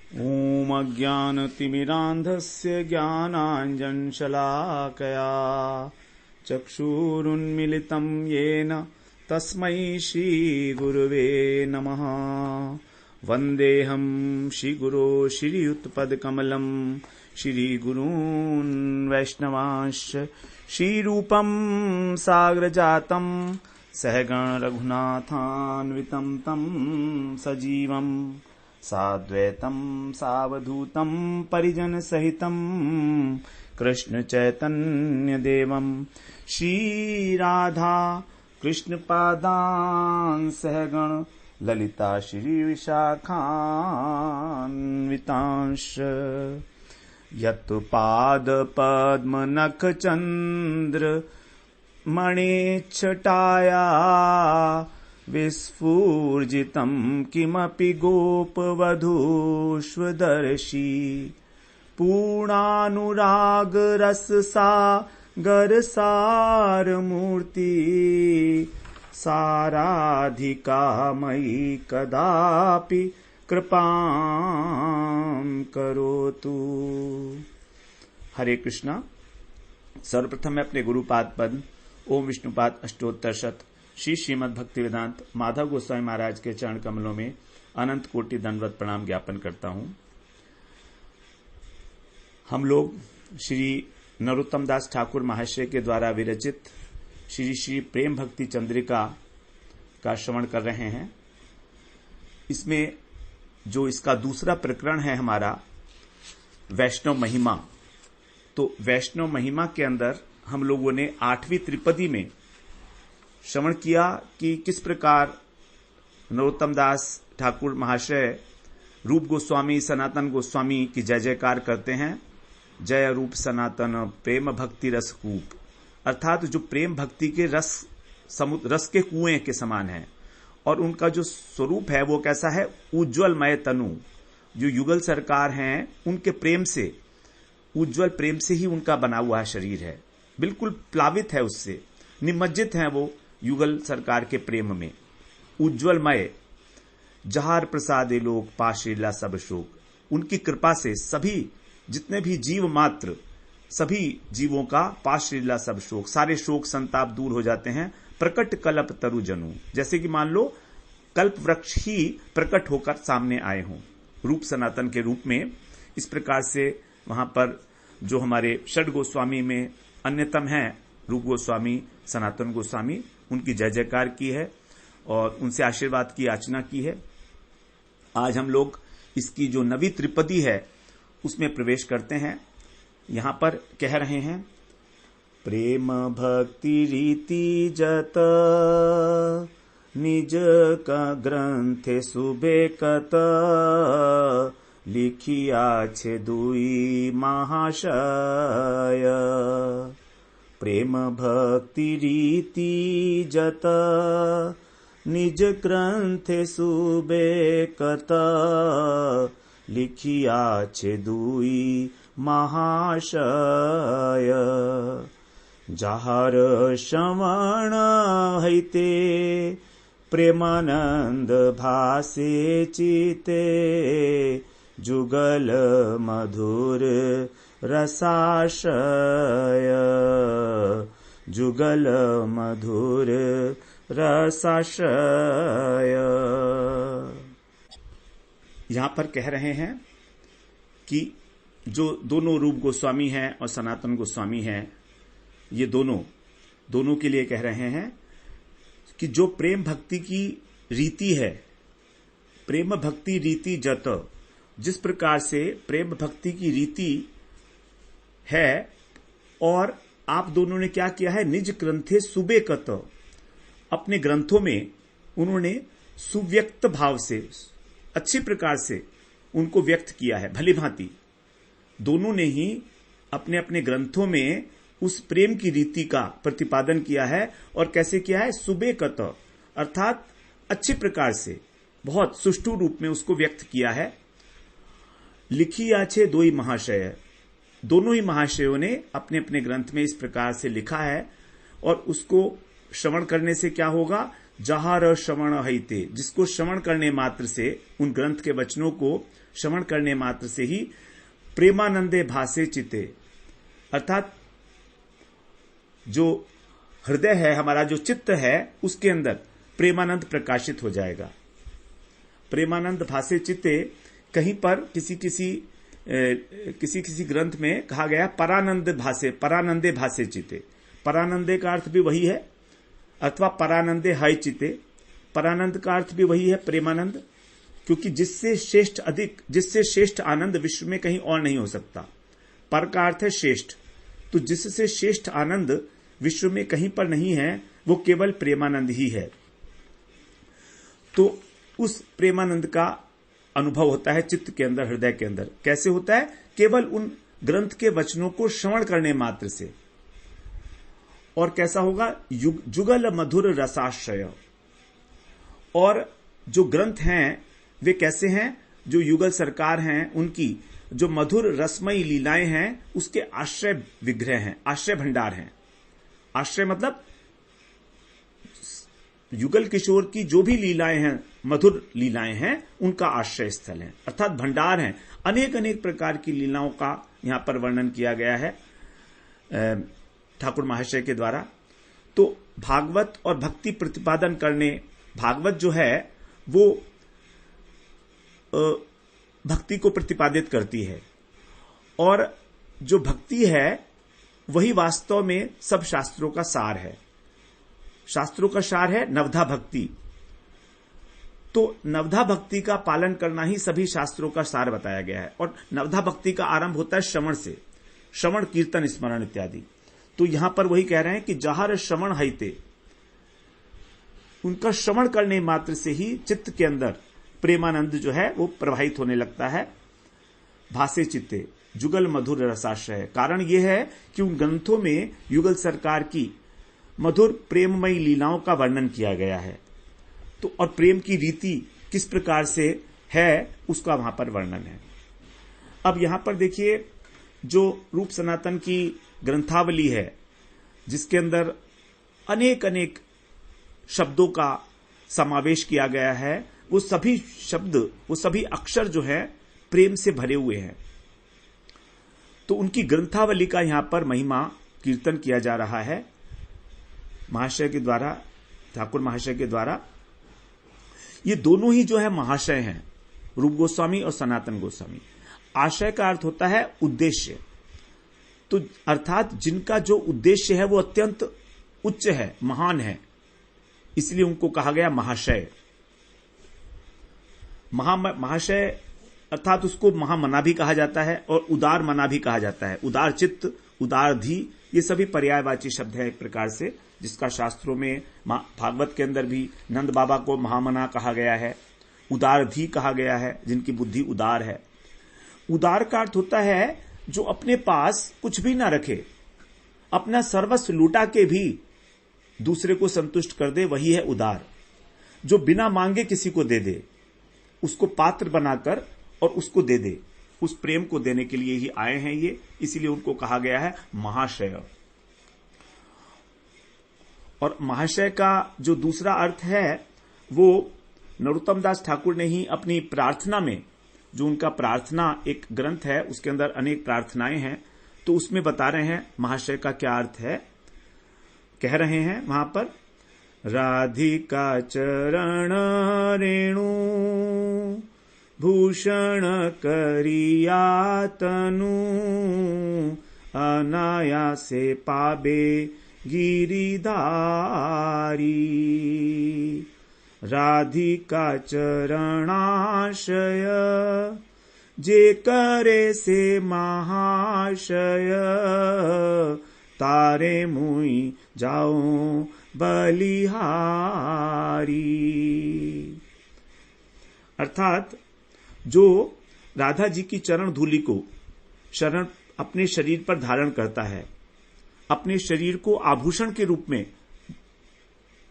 ॐ अज्ञानतिमिरान्धस्य ज्ञानाञ्जनशलाकया चक्षुरुन्मिलितं येन तस्मै श्रीगुरुवे नमः। वन्देऽहं श्रीगुरो श्रीयुतपदकमलं श्रीगुरून् वैष्णवांश्च श्रीरूपं साग्रजातं सहगण रघुनाथान्वितं तं सजीवं साद्वैतं सावधूतं परिजनसहितं कृष्ण चैतन्य देवं श्रीराधा कृष्णपादान् सहगण ललिता श्री विशाखान्वितांश यत् पाद पद्म नख चंद्र मणिच्छटाया विस्फूर्जितं किमपि गोपवधूष्वदर्शी पूर्णानुराग रससागरसारमूर्ति साराधिका मयि कदापि कृपां करोतु। हरे कृष्णा। सर्वप्रथम मैं अपने गुरुपाद पद ओम विष्णुपाद अष्टोत्तर शत श्री श्रीमद् भक्ति वेदांत माधव गोस्वामी महाराज के चरण कमलों में अनंत कोटि दंडवत प्रणाम ज्ञापन करता हूं। हम लोग श्री नरोत्तम दास ठाकुर महाशय के द्वारा विरचित श्री श्री प्रेम भक्ति चंद्रिका का श्रवण कर रहे हैं। इसमें जो इसका दूसरा प्रकरण है हमारा वैष्णव महिमा, तो वैष्णव महिमा के अंदर हम लोगों ने 8वीं त्रिपदी में श्रवण किया कि किस प्रकार नरोत्तम दास ठाकुर महाशय रूप गोस्वामी सनातन गोस्वामी की जय जयकार करते हैं। जय रूप सनातन प्रेम भक्ति रस कूप, अर्थात जो प्रेम भक्ति के रस के कुएं के समान है और उनका जो स्वरूप है वो कैसा है, उज्ज्वलमय तनु। जो युगल सरकार हैं उनके प्रेम से, उज्ज्वल प्रेम से ही उनका बना हुआ शरीर है, बिल्कुल प्लावित है, उससे निमज्जित है वो युगल सरकार के प्रेम में। उज्ज्वलमय जहार प्रसादे लोक पाशीला सब शोक, उनकी कृपा से सभी जितने भी जीव मात्र सभी जीवों का पाशीला सब शोक, सारे शोक संताप दूर हो जाते हैं। प्रकट कल्प तरु जनु, जैसे कि मान लो कल्प वृक्ष ही प्रकट होकर सामने आए हों रूप सनातन के रूप में। इस प्रकार से वहां पर जो हमारे षड गोस्वामी में अन्यतम है रूप गोस्वामी सनातन गोस्वामी, उनकी जय जयकार की है और उनसे आशीर्वाद की याचना की है। आज हम लोग इसकी जो नवी त्रिपदी है उसमें प्रवेश करते हैं। यहां पर कह रहे हैं, प्रेम भक्ति रीति जत निज का ग्रंथे सुबेकत लिखिया छे दुई महाशय। प्रेम भक्ति रीति जत निज ग्रंथे सुबेकत लिखिया छे दुई महाशय। जाहर श्रवण हईते प्रेमानंद भासे चिते जुगल मधुर रसाशय। जुगल मधुर रसाशय। यहां पर कह रहे हैं कि जो दोनों रूप गोस्वामी हैं और सनातन गोस्वामी हैं, ये दोनों के लिए कह रहे हैं कि जो प्रेम भक्ति की रीति है, प्रेम भक्ति रीति जत, जिस प्रकार से प्रेम भक्ति की रीति है, और आप दोनों ने क्या किया है, निज ग्रंथे सुबेकत, अपने ग्रंथों में उन्होंने सुव्यक्त भाव से अच्छी प्रकार से उनको व्यक्त किया है। भली भांति दोनों ने ही अपने अपने ग्रंथों में उस प्रेम की रीति का प्रतिपादन किया है। और कैसे किया है, सुबेकत, अर्थात अच्छी प्रकार से बहुत सुष्ठु रूप में उसको व्यक्त किया है। लिखी आछे दोई महाशय, दोनों ही महाशयों ने अपने अपने ग्रंथ में इस प्रकार से लिखा है। और उसको श्रवण करने से क्या होगा, जहार श्रवण हईते, जिसको श्रवण करने मात्र से, उन ग्रंथ के वचनों को श्रवण करने मात्र से ही प्रेमानंदे भासे चिते, अर्थात जो हृदय है हमारा, जो चित्त है, उसके अंदर प्रेमानंद प्रकाशित हो जाएगा। प्रेमानंद भासे चिते, कहीं पर किसी किसी ग्रंथ में कहा गया परानंद भासे, परानंदे भासे चिते। परानंदे का अर्थ भी वही है, अथवा परानंदे हाय चिते। परानंद का अर्थ भी वही है, प्रेमानंद, क्योंकि जिससे श्रेष्ठ आनंद विश्व में कहीं और नहीं हो सकता। पर का अर्थ है श्रेष्ठ, तो जिससे श्रेष्ठ आनंद विश्व में कहीं पर नहीं है, वो केवल प्रेमानंद ही है। तो उस प्रेमानंद का अनुभव होता है चित्त के अंदर, हृदय के अंदर। कैसे होता है? केवल उन ग्रंथ के वचनों को श्रवण करने मात्र से। और कैसा होगा? जुगल मधुर रसाश्रय। और जो ग्रंथ हैं वे कैसे हैं? जो युगल सरकार हैं, उनकी जो मधुर रसमयी लीलाएं हैं, उसके आश्रय विग्रह हैं, आश्रय भंडार हैं। आश्रय मतलब युगल किशोर की जो भी लीलाएं हैं, मधुर लीलाएं हैं, उनका आश्रय स्थल है, अर्थात भंडार हैं। अनेक अनेक प्रकार की लीलाओं का यहां पर वर्णन किया गया है ठाकुर महाशय के द्वारा। तो भागवत और भक्ति प्रतिपादन करने, भागवत जो है वो भक्ति को प्रतिपादित करती है, और जो भक्ति है वही वास्तव में सब शास्त्रों का सार है। शास्त्रों का सार है नवधा भक्ति। तो नवधा भक्ति का पालन करना ही सभी शास्त्रों का सार बताया गया है। और नवधा भक्ति का आरंभ होता है श्रवण से, श्रवण, कीर्तन, स्मरण इत्यादि। तो यहां पर वही कह रहे हैं कि जहार श्रवण हईते, उनका श्रवण करने मात्र से ही चित्त के अंदर प्रेमानंद जो है वो प्रवाहित होने लगता है। भासे चित्ते जुगल मधुर रसाश्रय। कारण यह है कि उन ग्रंथों में युगल सरकार की मधुर प्रेममयी लीलाओं का वर्णन किया गया है। तो और प्रेम की रीति किस प्रकार से है उसका वहां पर वर्णन है। अब यहां पर देखिए, जो रूप सनातन की ग्रंथावली है, जिसके अंदर अनेक अनेक शब्दों का समावेश किया गया है, वो सभी शब्द, वो सभी अक्षर जो है प्रेम से भरे हुए हैं। तो उनकी ग्रंथावली का यहां पर महिमा कीर्तन किया जा रहा है महाशय के द्वारा, ठाकुर महाशय के द्वारा। ये दोनों ही जो है महाशय हैं, रूप गोस्वामी और सनातन गोस्वामी। आशय का अर्थ होता है उद्देश्य, तो अर्थात जिनका जो उद्देश्य है वो अत्यंत उच्च है, महान है, इसलिए उनको कहा गया महाशय। महाशय अर्थात उसको महामना भी कहा जाता है और उदार मना भी कहा जाता है। उदार चित्त, उदार धी, ये सभी पर्यायवाची शब्द है एक प्रकार से, जिसका शास्त्रों में भागवत के अंदर भी नंद बाबा को महामना कहा गया है, उदार धी कहा गया है, जिनकी बुद्धि उदार है। उदार का अर्थ होता है जो अपने पास कुछ भी ना रखे, अपना सर्वस्व लुटा के भी दूसरे को संतुष्ट कर दे, वही है उदार। जो बिना मांगे किसी को दे दे, उसको पात्र बनाकर और उसको दे दे, उस प्रेम को देने के लिए ही आए हैं ये, इसीलिए उनको कहा गया है महाशय। और महाशय का जो दूसरा अर्थ है वो नरोत्तम दास ठाकुर ने ही अपनी प्रार्थना में, जो उनका प्रार्थना एक ग्रंथ है, उसके अंदर अनेक प्रार्थनाएं हैं, तो उसमें बता रहे हैं महाशय का क्या अर्थ है। कह रहे हैं वहां पर, राधिका चरण रेणु भूषण करिया तनु अनायासे पाबे गिरिधारी। राधिका चरणाशय जे करे से महाशय तारे मुई जाओ बलिहारी। अर्थात जो राधा जी की चरण धूलि को शरण अपने शरीर पर धारण करता है, अपने शरीर को आभूषण के रूप में,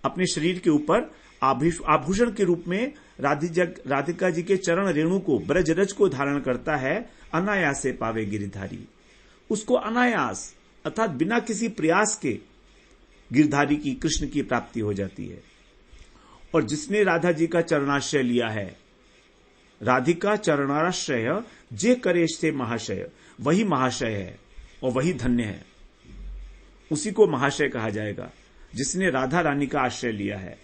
अपने शरीर के ऊपर आभूषण के रूप में राधिका जी के चरण रेणु को, ब्रजरज को धारण करता है, अनायास से पावे गिरिधारी। उसको अनायास अर्थात बिना किसी प्रयास के गिरधारी की, कृष्ण की प्राप्ति हो जाती है। और जिसने राधा जी का चरणाश्रय लिया है, राधिका चरणाश्रय जे करेश से महाशय, वही महाशय है और वही धन्य है। उसी को महाशय कहा जाएगा जिसने राधा रानी का आश्रय लिया है,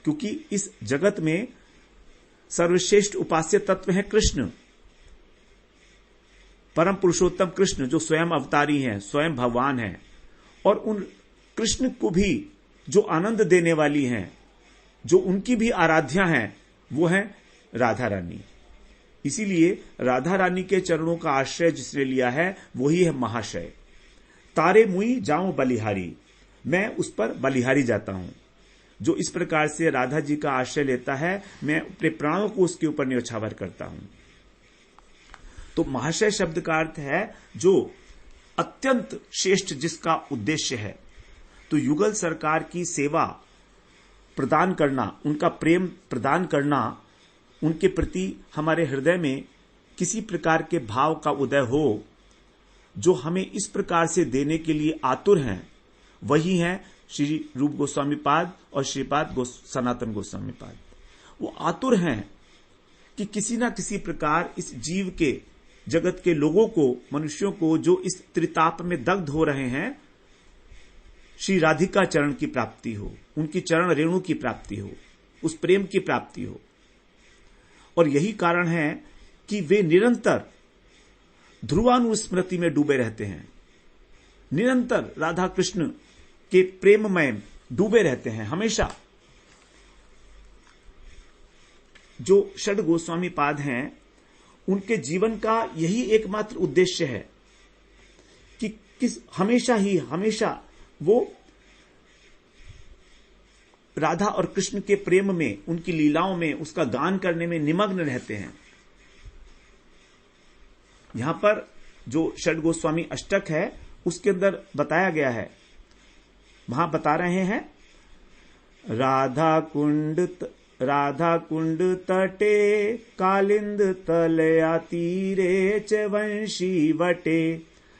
क्योंकि इस जगत में सर्वश्रेष्ठ उपास्य तत्व है कृष्ण, परम पुरुषोत्तम कृष्ण, जो स्वयं अवतारी हैं, स्वयं भगवान हैं। और उन कृष्ण को भी जो आनंद देने वाली हैं, जो उनकी भी आराध्या हैं, वो है राधा रानी। इसीलिए राधा रानी के चरणों का आश्रय जिसने लिया है वही है महाशय। तारे मुई जाऊं बलिहारी, मैं उस पर बलिहारी जाता हूं। जो इस प्रकार से राधा जी का आश्रय लेता है, मैं अपने प्राणों को उसके ऊपर न्यौछावर करता हूं। तो महाशय शब्द का अर्थ है जो अत्यंत श्रेष्ठ, जिसका उद्देश्य है तो युगल सरकार की सेवा प्रदान करना, उनका प्रेम प्रदान करना, उनके प्रति हमारे हृदय में किसी प्रकार के भाव का उदय हो, जो हमें इस प्रकार से देने के लिए आतुर हैं, वही है श्री रूप गोस्वामी पाद और श्रीपाद सनातन गोस्वामी पाद। वो आतुर हैं कि किसी ना किसी प्रकार इस जीव के, जगत के लोगों को, मनुष्यों को जो इस त्रिताप में दग्ध हो रहे हैं, श्री राधिका चरण की प्राप्ति हो, उनकी चरण रेणु की प्राप्ति हो, उस प्रेम की प्राप्ति हो। और यही कारण है कि वे निरंतर ध्रुवानुस्मृति में डूबे रहते हैं, निरंतर राधा कृष्ण के प्रेम में डूबे रहते हैं हमेशा। जो षड गोस्वामी पाद हैं, उनके जीवन का यही एकमात्र उद्देश्य है कि हमेशा वो राधा और कृष्ण के प्रेम में, उनकी लीलाओं में, उसका गान करने में निमग्न रहते हैं। यहां पर जो षड गोस्वामी अष्टक है, उसके अंदर बताया गया है, वहां बता रहे हैं, राधा कुंड तटे कालिंद तलया तीरे च वंशी वटे,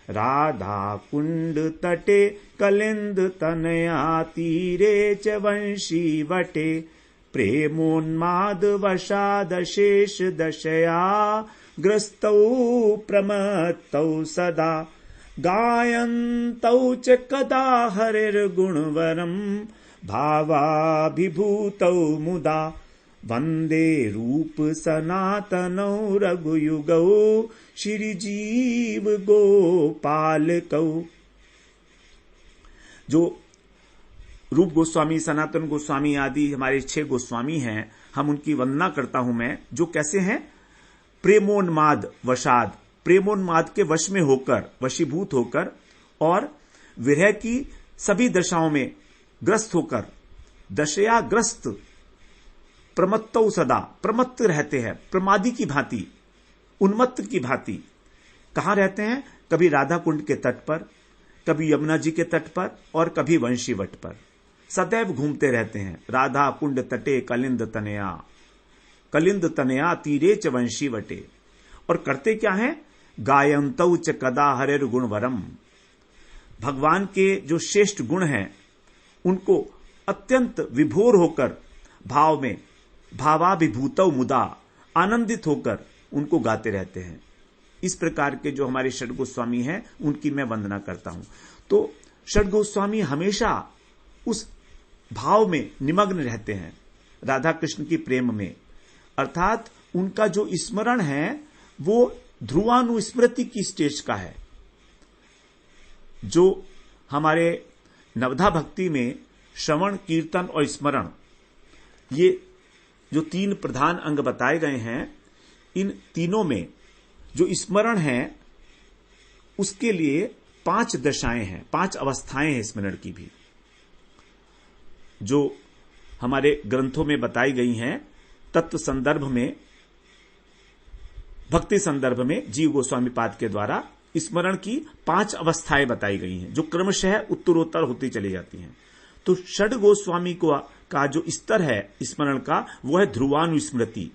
राधा कुंड तटे कलिंद तनया तीरे च वंशी वटे, प्रेमोन्माद वशाद शेष दशया ग्रस्तौ प्रमत्तौ सदा, गायन्तौ च कदा हरिर्गुणवरम् भावाभिभूतौ मुदा, वंदे रूप सनातनौ रघुयुगौ श्रीजीव गोपालकौ। जो रूप गोस्वामी, सनातन गोस्वामी आदि हमारे 6 गोस्वामी हैं, हम उनकी वंदना करता हूं मैं, जो कैसे हैं, प्रेमोन्माद वशाद, प्रेमोन्माद के वश में होकर, वशीभूत होकर, और विरह की सभी दशाओं में ग्रस्त होकर, दशया ग्रस्त, प्रमत्तौ सदा, प्रमत्त रहते हैं, प्रमादी की भांति, उन्मत्त की भांति। कहां रहते हैं? कभी राधा कुंड के तट पर, कभी यमुना जी के तट पर, और कभी वंशीवट पर सदैव घूमते रहते हैं। राधा कुंड तटे कलिंद तनया तीरे च वंशीवटे। और करते क्या है? गायन्तौ च कदा हरिर गुणवरम, भगवान के जो श्रेष्ठ गुण हैं उनको अत्यंत विभोर होकर, भाव में, भावाभिभूतौ मुदा, आनंदित होकर उनको गाते रहते हैं। इस प्रकार के जो हमारे षड गोस्वामी हैं, उनकी मैं वंदना करता हूं। तो षड गोस्वामी हमेशा उस भाव में निमग्न रहते हैं, राधा कृष्ण की प्रेम में, अर्थात उनका जो स्मरण है वो ध्रुवानुस्मृति की स्टेज का है। जो हमारे नवधा भक्ति में श्रवण, कीर्तन और स्मरण, ये जो 3 प्रधान अंग बताए गए हैं, इन तीनों में जो स्मरण है उसके लिए 5 दशाएं हैं, 5 अवस्थाएं हैं स्मरण की भी, जो हमारे ग्रंथों में बताई गई हैं। तत्व संदर्भ में, भक्ति संदर्भ में जीव गोस्वामी पाद के द्वारा स्मरण की 5 अवस्थाएं बताई गई हैं, जो क्रमशः उत्तरोत्तर होती चली जाती हैं। तो षड गोस्वामी का जो स्तर है स्मरण का, वो है ध्रुवानुस्मृति।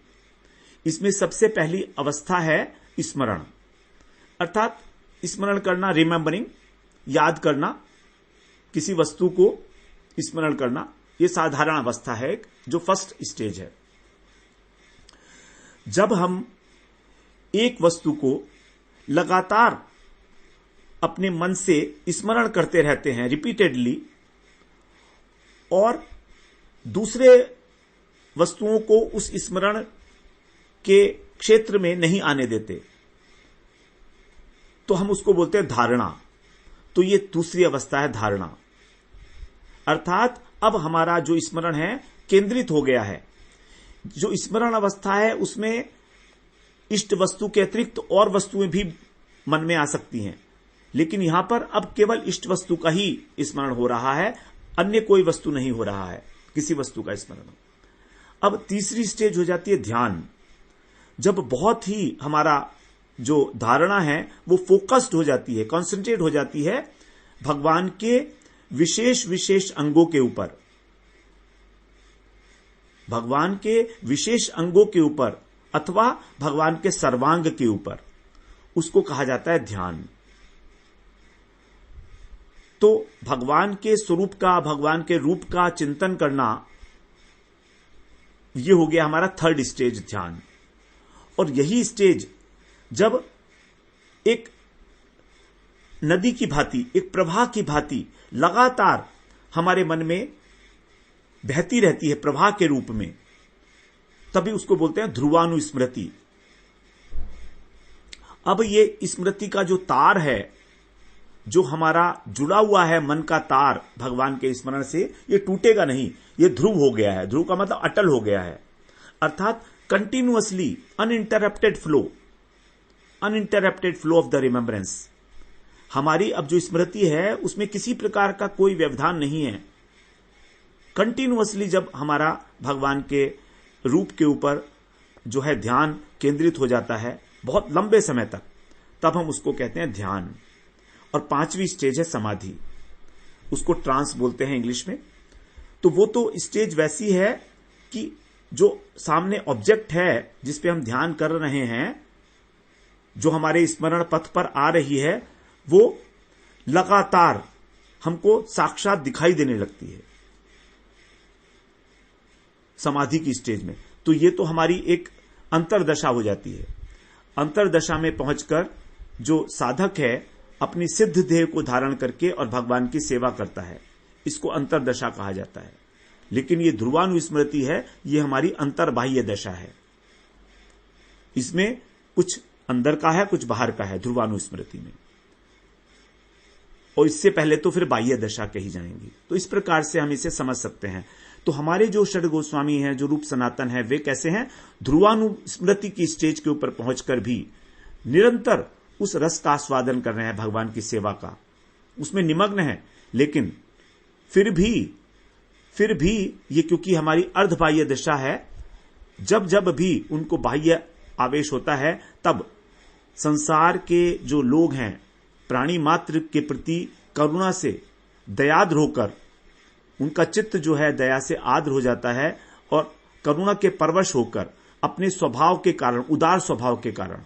इसमें सबसे पहली अवस्था है स्मरण, अर्थात स्मरण करना, रिमेंबरिंग, याद करना, किसी वस्तु को स्मरण करना, ये साधारण अवस्था है जो फर्स्ट स्टेज है। जब हम एक वस्तु को लगातार अपने मन से स्मरण करते रहते हैं रिपीटेडली, और दूसरे वस्तुओं को उस स्मरण के क्षेत्र में नहीं आने देते, तो हम उसको बोलते हैं धारणा। तो ये दूसरी अवस्था है, धारणा। अर्थात अब हमारा जो स्मरण है केंद्रित हो गया है। जो स्मरण अवस्था है उसमें इष्ट वस्तु के अतिरिक्त और वस्तुएं भी मन में आ सकती हैं, लेकिन यहां पर अब केवल इष्ट वस्तु का ही स्मरण हो रहा है, अन्य कोई वस्तु नहीं हो रहा है, किसी वस्तु का स्मरण। अब तीसरी स्टेज हो जाती है ध्यान। जब बहुत ही हमारा जो धारणा है वो फोकस्ड हो जाती है, कॉन्सेंट्रेट हो जाती है भगवान के विशेष विशेष अंगों के ऊपर, भगवान के विशेष अंगों के ऊपर अथवा भगवान के सर्वांग के ऊपर, उसको कहा जाता है ध्यान। तो भगवान के स्वरूप का, भगवान के रूप का चिंतन करना, यह हो गया हमारा थर्ड स्टेज, ध्यान। और यही स्टेज जब एक नदी की भांति, एक प्रवाह की भांति लगातार हमारे मन में बहती रहती है प्रवाह के रूप में, तभी उसको बोलते हैं ध्रुवानुस्मृति। अब ये स्मृति का जो तार है, जो हमारा जुड़ा हुआ है मन का तार भगवान के स्मरण से, ये टूटेगा नहीं, ये ध्रुव हो गया है। ध्रुव का मतलब अटल हो गया है, अर्थात continuously uninterrupted flow of the remembrance. हमारी अब जो स्मृति है उसमें किसी प्रकार का कोई व्यवधान नहीं है। कंटिन्यूअसली जब हमारा भगवान के रूप के ऊपर जो है ध्यान केंद्रित हो जाता है बहुत लंबे समय तक, तब हम उसको कहते हैं ध्यान। और पांचवी स्टेज है समाधि, उसको ट्रांस बोलते हैं इंग्लिश में। तो वो तो स्टेज वैसी है कि जो सामने ऑब्जेक्ट है जिस पे हम ध्यान कर रहे हैं, जो हमारे स्मरण पथ पर आ रही है, वो लगातार हमको साक्षात दिखाई देने लगती है समाधि की स्टेज में। तो ये तो हमारी एक अंतरदशा हो जाती है। अंतरदशा में पहुंचकर जो साधक है अपनी सिद्ध देह को धारण करके और भगवान की सेवा करता है, इसको अंतरदशा कहा जाता है। लेकिन ये ध्रुवानुस्मृति है, ये हमारी अंतर्बाह्य दशा है। इसमें कुछ अंदर का है, कुछ बाहर का है ध्रुवानुस्मृति में, और इससे पहले तो फिर बाह्य दशा कही जाएंगी। तो इस प्रकार से हम इसे समझ सकते हैं। तो हमारे जो षड गोस्वामी हैं, जो रूप सनातन है, वे कैसे हैं? ध्रुवानुस्मृति की स्टेज के ऊपर पहुंचकर भी निरंतर उस रस का आस्वादन कर रहे हैं, भगवान की सेवा का, उसमें निमग्न है। लेकिन फिर भी ये क्योंकि हमारी अर्धबाह्य दशा है, जब जब भी उनको बाह्य आवेश होता है, तब संसार के जो लोग हैं प्राणी मात्र के प्रति करुणा से दयाद्र होकर उनका चित्त जो है दया से आद्र हो जाता है, और करुणा के परवश होकर अपने स्वभाव के कारण, उदार स्वभाव के कारण,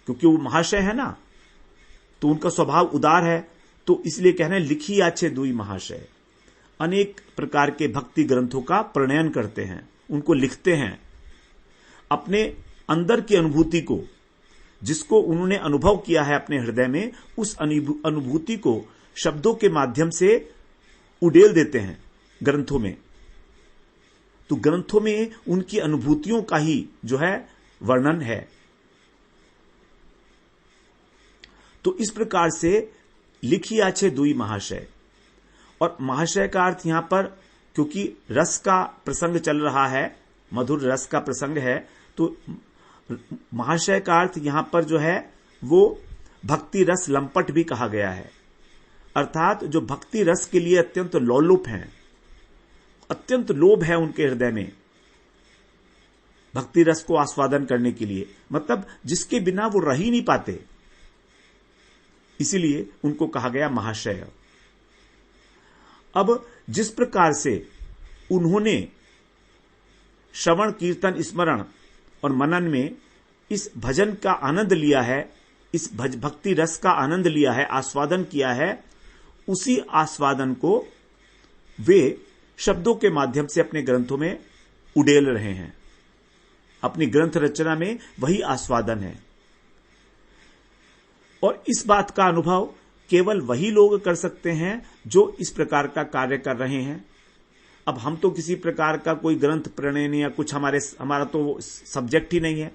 क्योंकि वो महाशय है ना, तो उनका स्वभाव उदार है, तो इसलिए कह रहे हैं लिखी आछे दुई महाशय। अनेक प्रकार के भक्ति ग्रंथों का प्रणयन करते हैं, उनको लिखते हैं, अपने अंदर की अनुभूति को, जिसको उन्होंने अनुभव किया है अपने हृदय में, उस अनुभूति को शब्दों के माध्यम से उड़ेल देते हैं ग्रंथों में। तो ग्रंथों में उनकी अनुभूतियों का ही जो है वर्णन है। तो इस प्रकार से लिखी आछे दुई महाशय। और महाशय का अर्थ यहां पर, क्योंकि रस का प्रसंग चल रहा है, मधुर रस का प्रसंग है, तो महाशय का अर्थ यहां पर जो है वो भक्ति रस लंपट भी कहा गया है। अर्थात जो भक्ति रस के लिए अत्यंत लोलुप हैं, अत्यंत लोभ है उनके हृदय में भक्ति रस को आस्वादन करने के लिए, मतलब जिसके बिना वो रह ही नहीं पाते, इसीलिए उनको कहा गया महाशय। अब जिस प्रकार से उन्होंने श्रवण कीर्तन स्मरण और मनन में इस भजन का आनंद लिया है, इस भक्ति रस का आनंद लिया है, आस्वादन किया है, उसी आस्वादन को वे शब्दों के माध्यम से अपने ग्रंथों में उड़ेल रहे हैं। अपनी ग्रंथ रचना में वही आस्वादन है। और इस बात का अनुभव केवल वही लोग कर सकते हैं जो इस प्रकार का कार्य कर रहे हैं। अब हम तो किसी प्रकार का कोई ग्रंथ प्रणयन या कुछ हमारा तो सब्जेक्ट ही नहीं है,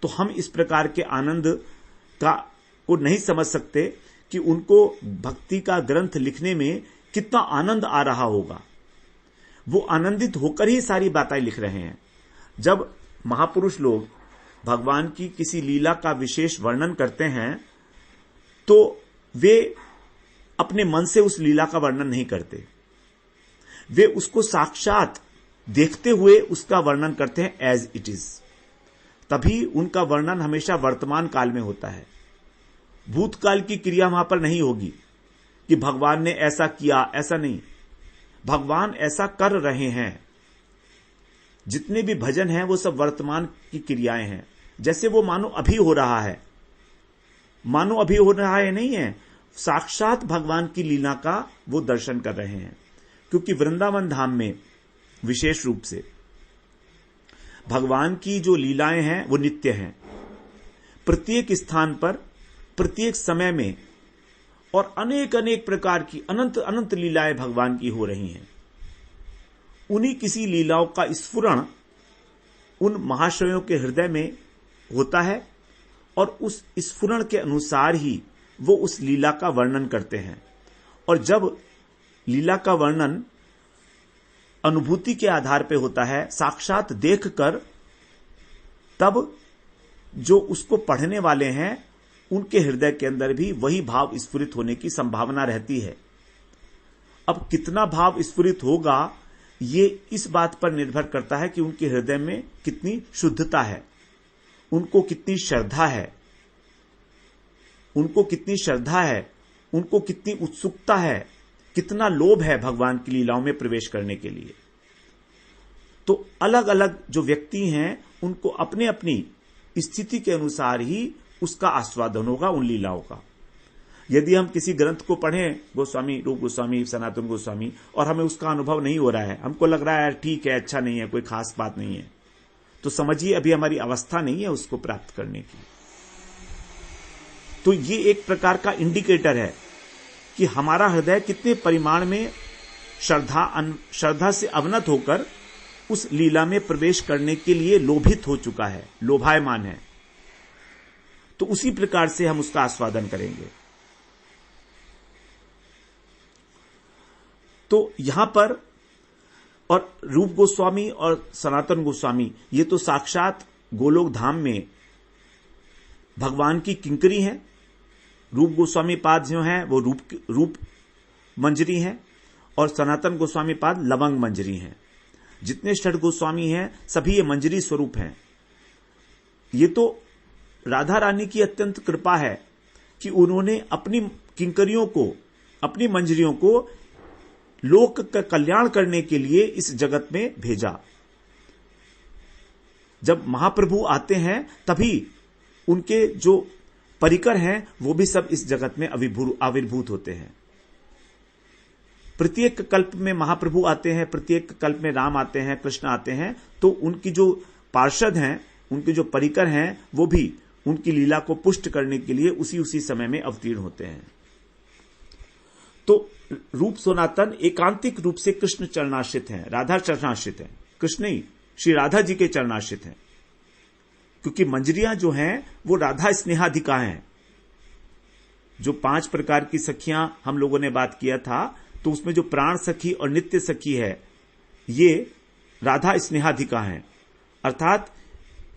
तो हम इस प्रकार के आनंद को नहीं समझ सकते कि उनको भक्ति का ग्रंथ लिखने में कितना आनंद आ रहा होगा। वो आनंदित होकर ही सारी बातें लिख रहे हैं। जब महापुरुष लोग भगवान की किसी लीला का विशेष वर्णन करते हैं तो वे अपने मन से उस लीला का वर्णन नहीं करते, वे उसको साक्षात देखते हुए उसका वर्णन करते हैं एज इट इज। तभी उनका वर्णन हमेशा वर्तमान काल में होता है। भूतकाल की क्रिया वहां पर नहीं होगी कि भगवान ने ऐसा किया, ऐसा नहीं। भगवान ऐसा कर रहे हैं। जितने भी भजन हैं वो सब वर्तमान की क्रियाएं हैं, जैसे वो मानो अभी हो रहा है। मानो अभी हो रहा है नहीं है, साक्षात भगवान की लीला का वो दर्शन कर रहे हैं। क्योंकि वृंदावन धाम में विशेष रूप से भगवान की जो लीलाएं हैं वो नित्य हैं। प्रत्येक स्थान पर, प्रत्येक समय में और अनेक अनेक प्रकार की अनंत अनंत लीलाएं भगवान की हो रही हैं। उन्हीं किसी लीलाओं का स्फुरण उन महाशयों के हृदय में होता है और उस स्फुरण के अनुसार ही वो उस लीला का वर्णन करते हैं। और जब लीला का वर्णन अनुभूति के आधार पर होता है, साक्षात देखकर, तब जो उसको पढ़ने वाले हैं उनके हृदय के अंदर भी वही भाव स्फुरित होने की संभावना रहती है। अब कितना भाव स्फुरित होगा ये इस बात पर निर्भर करता है कि उनके हृदय में कितनी शुद्धता है, उनको कितनी श्रद्धा है, उनको कितनी श्रद्धा है, उनको कितनी उत्सुकता है, कितना लोभ है भगवान की लीलाओं में प्रवेश करने के लिए। तो अलग अलग जो व्यक्ति हैं उनको अपने अपनी स्थिति के अनुसार ही उसका आस्वादन होगा उन लीलाओं का। यदि हम किसी ग्रंथ को पढ़ें, गोस्वामी रूप गोस्वामी, सनातन गोस्वामी, और हमें उसका अनुभव नहीं हो रहा है, हमको लग रहा है यार ठीक है, अच्छा नहीं है, कोई खास बात नहीं है, तो समझिए अभी हमारी अवस्था नहीं है उसको प्राप्त करने की। तो ये एक प्रकार का इंडिकेटर है कि हमारा हृदय कितने परिमाण में श्रद्धा से अवनत होकर उस लीला में प्रवेश करने के लिए लोभित हो चुका है, लोभायमान है। तो उसी प्रकार से हम उसका आस्वादन करेंगे। तो यहां पर और रूप गोस्वामी और सनातन गोस्वामी ये तो साक्षात गोलोक धाम में भगवान की किंकरी हैं। रूप गोस्वामी पाद जो हैं वो रूप मंजरी हैं और सनातन गोस्वामी पाद लवंग मंजरी हैं। जितने षड गोस्वामी हैं सभी ये मंजरी स्वरूप हैं। ये तो राधा रानी की अत्यंत कृपा है कि उन्होंने अपनी किंकरियों को, अपनी मंजरियों को लोक का कल्याण करने के लिए इस जगत में भेजा। जब महाप्रभु आते हैं तभी उनके जो परिकर हैं वो भी सब इस जगत में आविर्भूत होते हैं। प्रत्येक कल्प में महाप्रभु आते हैं, प्रत्येक कल्प में राम आते हैं, कृष्ण आते हैं, तो उनकी जो पार्षद हैं, उनके जो परिकर हैं, वो भी उनकी लीला को पुष्ट करने के लिए उसी समय में अवतीर्ण होते हैं। तो रूप सनातन एकांतिक रूप से कृष्ण चरणाश्रित हैं, राधा चरणाश्रित हैं। कृष्ण ही श्री राधा जी के चरणाश्रित हैं, क्योंकि मंजरियां जो हैं वो राधा स्नेहाधिका हैं। जो 5 प्रकार की सखियां हम लोगों ने बात किया था, तो उसमें जो प्राण सखी और नित्य सखी है ये राधा स्नेहाधिका हैं। अर्थात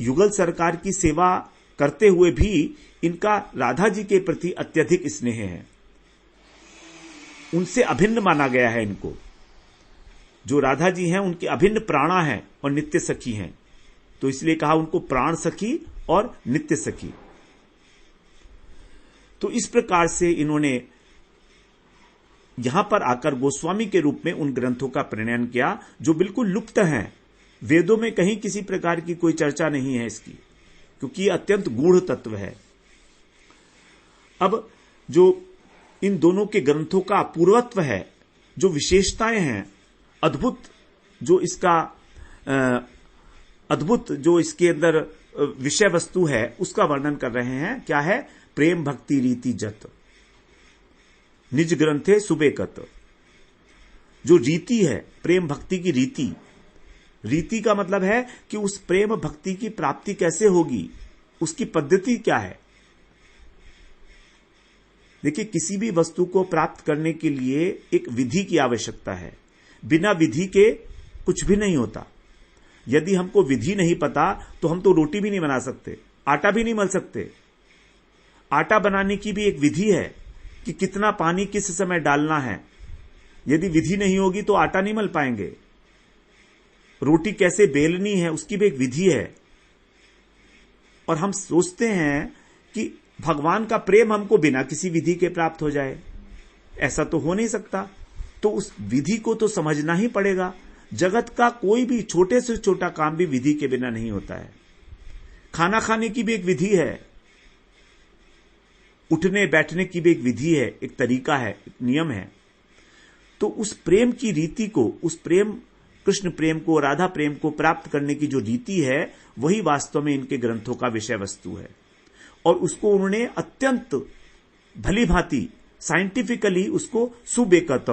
युगल सरकार की सेवा करते हुए भी इनका राधा जी के प्रति अत्यधिक स्नेह है, उनसे अभिन्न माना गया है इनको। जो राधा जी हैं उनके अभिन्न प्राणा हैं और नित्य सखी हैं, तो इसलिए कहा उनको प्राण सखी और नित्य सखी। तो इस प्रकार से इन्होंने यहां पर आकर गोस्वामी के रूप में उन ग्रंथों का प्रणयन किया जो बिल्कुल लुप्त हैं। वेदों में कहीं किसी प्रकार की कोई चर्चा नहीं है इसकी, क्योंकि यह अत्यंत गूढ़ तत्व है। अब जो इन दोनों के ग्रंथों का पूर्वत्व है, जो विशेषताएं हैं, अद्भुत जो इसका अद्भुत जो इसके अंदर विषय वस्तु है उसका वर्णन कर रहे हैं। क्या है? प्रेम भक्ति रीति जत निज ग्रंथे सुबेकत। जो रीति है, प्रेम भक्ति की रीति, रीति का मतलब है कि उस प्रेम भक्ति की प्राप्ति कैसे होगी, उसकी पद्धति क्या है। देखिए, किसी भी वस्तु को प्राप्त करने के लिए एक विधि की आवश्यकता है। बिना विधि के कुछ भी नहीं होता। यदि हमको विधि नहीं पता तो हम तो रोटी भी नहीं बना सकते, आटा भी नहीं मल सकते। आटा बनाने की भी एक विधि है कि कितना पानी किस समय डालना है। यदि विधि नहीं होगी तो आटा नहीं मल पाएंगे। रोटी कैसे बेलनी है उसकी भी एक विधि है। और हम सोचते हैं कि भगवान का प्रेम हमको बिना किसी विधि के प्राप्त हो जाए, ऐसा तो हो नहीं सकता। तो उस विधि को तो समझना ही पड़ेगा। जगत का कोई भी छोटे से छोटा काम भी विधि के बिना नहीं होता है। खाना खाने की भी एक विधि है, उठने बैठने की भी एक विधि है, एक तरीका है, एक नियम है। तो उस प्रेम की रीति को, उस प्रेम, कृष्ण प्रेम को, राधा प्रेम को प्राप्त करने की जो रीति है वही वास्तव में इनके ग्रंथों का विषय वस्तु है। और उसको उन्होंने अत्यंत भली भांति साइंटिफिकली उसको सुबेकत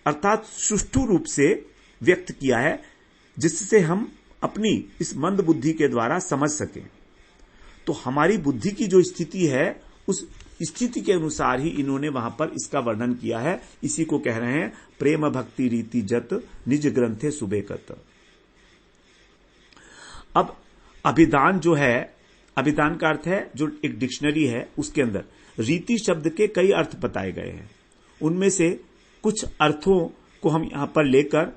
अर्थात सुष्ठु रूप से व्यक्त किया है, जिससे हम अपनी इस मंद बुद्धि के द्वारा समझ सकें। तो हमारी बुद्धि की जो स्थिति है उस स्थिति के अनुसार ही इन्होंने वहां पर इसका वर्णन किया है। इसी को कह रहे हैं प्रेम भक्ति रीति जत निज ग्रंथे सुबेकत। अब अभिधान जो है, अभिधान का अर्थ है जो एक डिक्शनरी है उसके अंदर रीति शब्द के कई अर्थ बताए गए हैं। उनमें से कुछ अर्थों को हम यहां पर लेकर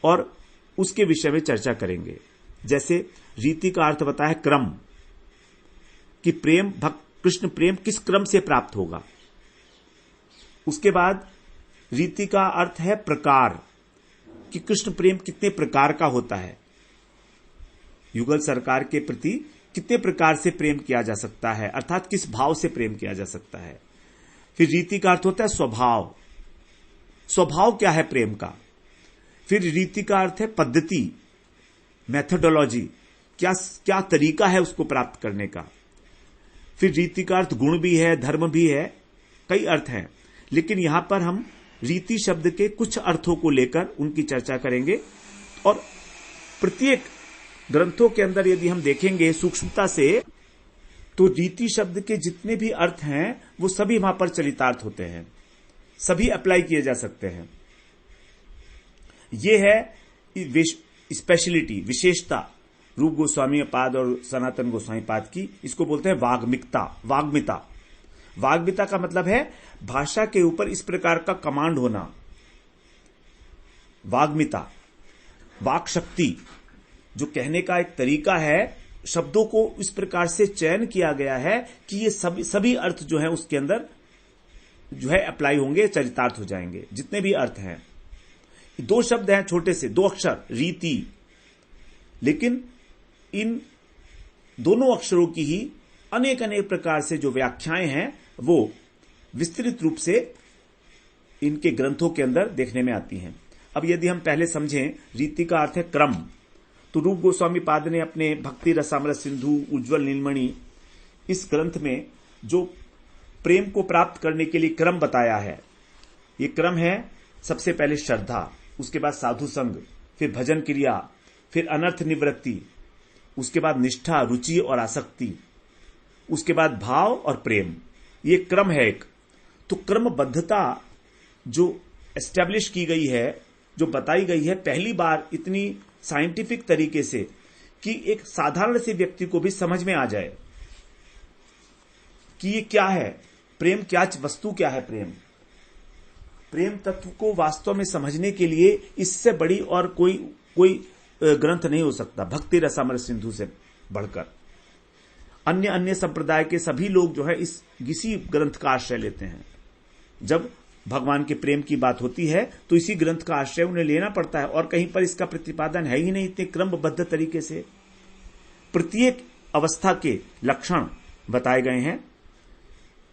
और उसके विषय में चर्चा करेंगे। जैसे रीति का अर्थ बताया है क्रम, कि प्रेम कृष्ण प्रेम किस क्रम से प्राप्त होगा। उसके बाद रीति का अर्थ है प्रकार, कि कृष्ण प्रेम कितने प्रकार का होता है। युगल सरकार के प्रति कितने प्रकार से प्रेम किया जा सकता है, अर्थात किस भाव से प्रेम किया जा सकता है। फिर रीति का अर्थ होता है स्वभाव, स्वभाव क्या है प्रेम का। फिर रीति का अर्थ है पद्धति, मेथोडोलॉजी, क्या तरीका है उसको प्राप्त करने का। फिर रीति का अर्थ गुण भी है, धर्म भी है, कई अर्थ हैं। लेकिन यहां पर हम रीति शब्द के कुछ अर्थों को लेकर उनकी चर्चा करेंगे। और प्रत्येक ग्रंथों के अंदर यदि हम देखेंगे सूक्ष्मता से, तो रीति शब्द के जितने भी अर्थ हैं वो सभी वहां पर चरितार्थ होते हैं, सभी अप्लाई किए जा सकते हैं। ये है स्पेशलिटी, विशेषता रूप गोस्वामी पाद और सनातन गोस्वामी पाद की। इसको बोलते हैं वाग्मिकता, वाग्मिता। वाग्मिता का मतलब है भाषा के ऊपर इस प्रकार का कमांड होना। वाग्मिता, वाक शक्ति, जो कहने का एक तरीका है, शब्दों को इस प्रकार से चयन किया गया है कि ये सभी अर्थ जो है उसके अंदर जो है अप्लाई होंगे, चरितार्थ हो जाएंगे। जितने भी अर्थ हैं, दो शब्द हैं छोटे से, दो अक्षर, रीति, लेकिन इन दोनों अक्षरों की ही अनेक अनेक प्रकार से जो व्याख्याएं हैं वो विस्तृत रूप से इनके ग्रंथों के अंदर देखने में आती हैं। अब यदि हम पहले समझें, रीति का अर्थ है क्रम। तो रूप गोस्वामी पाद ने अपने भक्ति रसामृत सिंधु, उज्ज्वल नीलमणि, इस ग्रंथ में जो प्रेम को प्राप्त करने के लिए क्रम बताया है, ये क्रम है सबसे पहले श्रद्धा, उसके बाद साधु संग, फिर भजन क्रिया, फिर अनर्थ निवृत्ति, उसके बाद निष्ठा, रुचि और आसक्ति, उसके बाद भाव और प्रेम। ये क्रम है एक। तो क्रमबद्धता जो एस्टेब्लिश की गई है, जो बताई गई है पहली बार इतनी साइंटिफिक तरीके से कि एक साधारण से व्यक्ति को भी समझ में आ जाए कि ये क्या है प्रेम, क्या वस्तु, क्या है प्रेम। प्रेम तत्व को वास्तव में समझने के लिए इससे बड़ी और कोई ग्रंथ नहीं हो सकता, भक्ति रसामृत सिंधु से बढ़कर। अन्य संप्रदाय के सभी लोग जो है इसी ग्रंथ का आश्रय लेते हैं। जब भगवान के प्रेम की बात होती है तो इसी ग्रंथ का आश्रय उन्हें लेना पड़ता है, और कहीं पर इसका प्रतिपादन है ही नहीं इतने क्रमबद्ध तरीके से। प्रत्येक अवस्था के लक्षण बताए गए हैं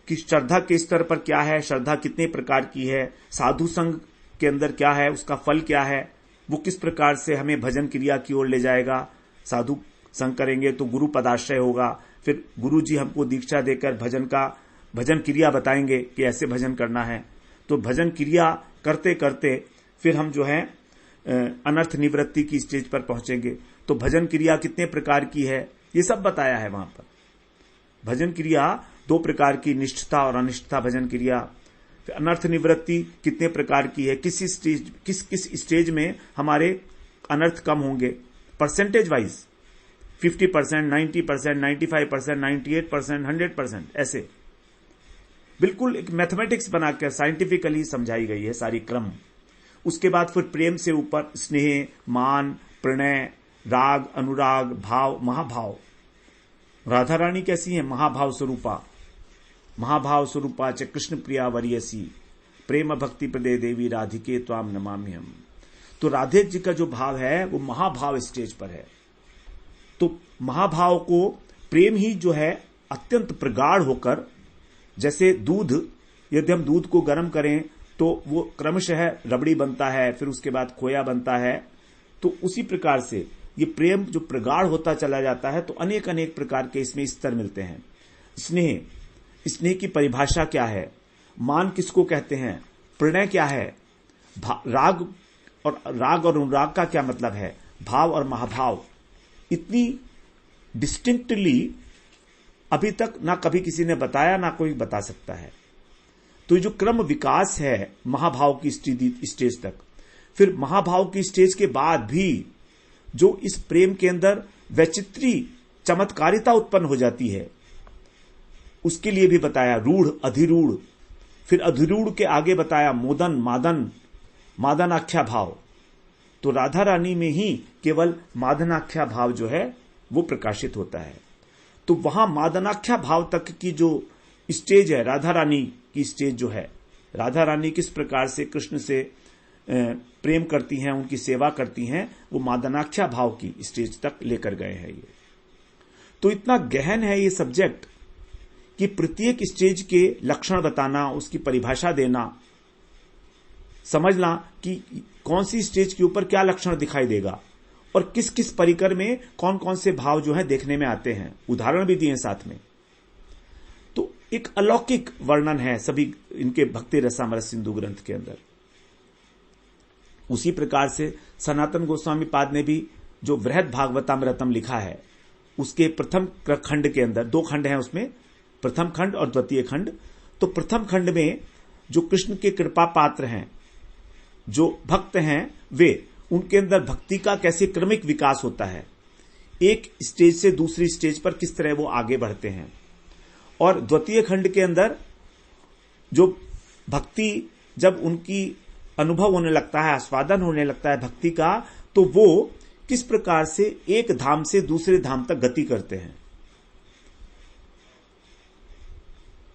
कि श्रद्धा के स्तर पर क्या है, श्रद्धा कितने प्रकार की है, साधु संग के अंदर क्या है, उसका फल क्या है, वो किस प्रकार से हमें भजन क्रिया की ओर ले जाएगा, साधु संग करेंगे तो गुरु पदाश्रय होगा, फिर गुरु जी हमको दीक्षा देकर भजन क्रिया बताएंगे कि ऐसे भजन करना है। तो भजन क्रिया करते करते फिर हम जो है अनर्थ निवृत्ति की स्टेज पर पहुंचेंगे। तो भजन क्रिया कितने प्रकार की है ये सब बताया है वहां पर। भजन क्रिया 2 प्रकार की, निष्ठता और अनिष्ठता भजन क्रिया। फिर अनर्थ निवृत्ति कितने प्रकार की है, किस स्टेज में हमारे अनर्थ कम होंगे, परसेंटेज वाइज 50%, 90%, 95%, 98%, 100%, ऐसे बिल्कुल एक मैथमेटिक्स बनाकर साइंटिफिकली समझाई गई है सारी क्रम। उसके बाद फिर प्रेम से ऊपर स्नेह, मान, प्रणय, राग, अनुराग, भाव, महाभाव। राधा रानी कैसी है? महाभाव स्वरूपा। महाभाव स्वरूपा च कृष्ण प्रिया वरियसी, प्रेम भक्ति प्रदे देवी राधिके त्वाम नमाम्यहम्। तो राधे जी का जो भाव है वो महाभाव स्टेज पर है। तो महाभाव को प्रेम ही जो है अत्यंत प्रगाढ़ होकर, जैसे दूध, यदि हम दूध को गर्म करें तो वो क्रमशः रबड़ी बनता है, फिर उसके बाद खोया बनता है। तो उसी प्रकार से ये प्रेम जो प्रगाढ़ होता चला जाता है तो अनेक अनेक प्रकार के इसमें स्तर मिलते हैं। स्नेह की परिभाषा क्या है, मान किसको कहते हैं, प्रणय क्या है, राग और अनुराग का क्या मतलब है, भाव और महाभाव, इतनी डिस्टिंक्टली अभी तक ना कभी किसी ने बताया ना कोई बता सकता है। तो ये जो क्रम विकास है महाभाव की स्टेज तक, फिर महाभाव की स्टेज के बाद भी जो इस प्रेम के अंदर वैचित्री चमत्कारिता उत्पन्न हो जाती है, उसके लिए भी बताया रूढ़, अधिरूढ़। फिर अधिरूढ़ के आगे बताया मोदन, मादन, मादनाख्या भाव। तो राधा रानी में ही केवल मादनाख्या भाव जो है वो प्रकाशित होता है। तो वहां मादनाख्या भाव तक की जो स्टेज है, राधा रानी की स्टेज जो है, राधा रानी किस प्रकार से कृष्ण से प्रेम करती हैं, उनकी सेवा करती हैं, वो मादनाख्या भाव की स्टेज तक लेकर गए हैं ये। तो इतना गहन है ये सब्जेक्ट कि प्रत्येक स्टेज के लक्षण बताना, उसकी परिभाषा देना, समझना कि कौन सी स्टेज के ऊपर क्या लक्षण दिखाई देगा और किस किस परिकर में कौन कौन से भाव जो है देखने में आते हैं। उदाहरण भी दिए साथ में। तो एक अलौकिक वर्णन है सभी इनके भक्ति रसामृत सिंधु ग्रंथ के अंदर। उसी प्रकार से सनातन गोस्वामी पाद ने भी जो वृहद भागवतामृतम लिखा है, उसके प्रथम खंड के अंदर 2 खंड हैं, उसमें प्रथम खंड और द्वितीय खंड। तो प्रथम खंड में जो कृष्ण के कृपा पात्र हैं, जो भक्त हैं, वे उनके अंदर भक्ति का कैसे क्रमिक विकास होता है, एक स्टेज से दूसरी स्टेज पर किस तरह वो आगे बढ़ते हैं। और द्वितीय खंड के अंदर जो भक्ति जब उनकी अनुभव होने लगता है, आस्वादन होने लगता है भक्ति का, तो वो किस प्रकार से एक धाम से दूसरे धाम तक गति करते हैं।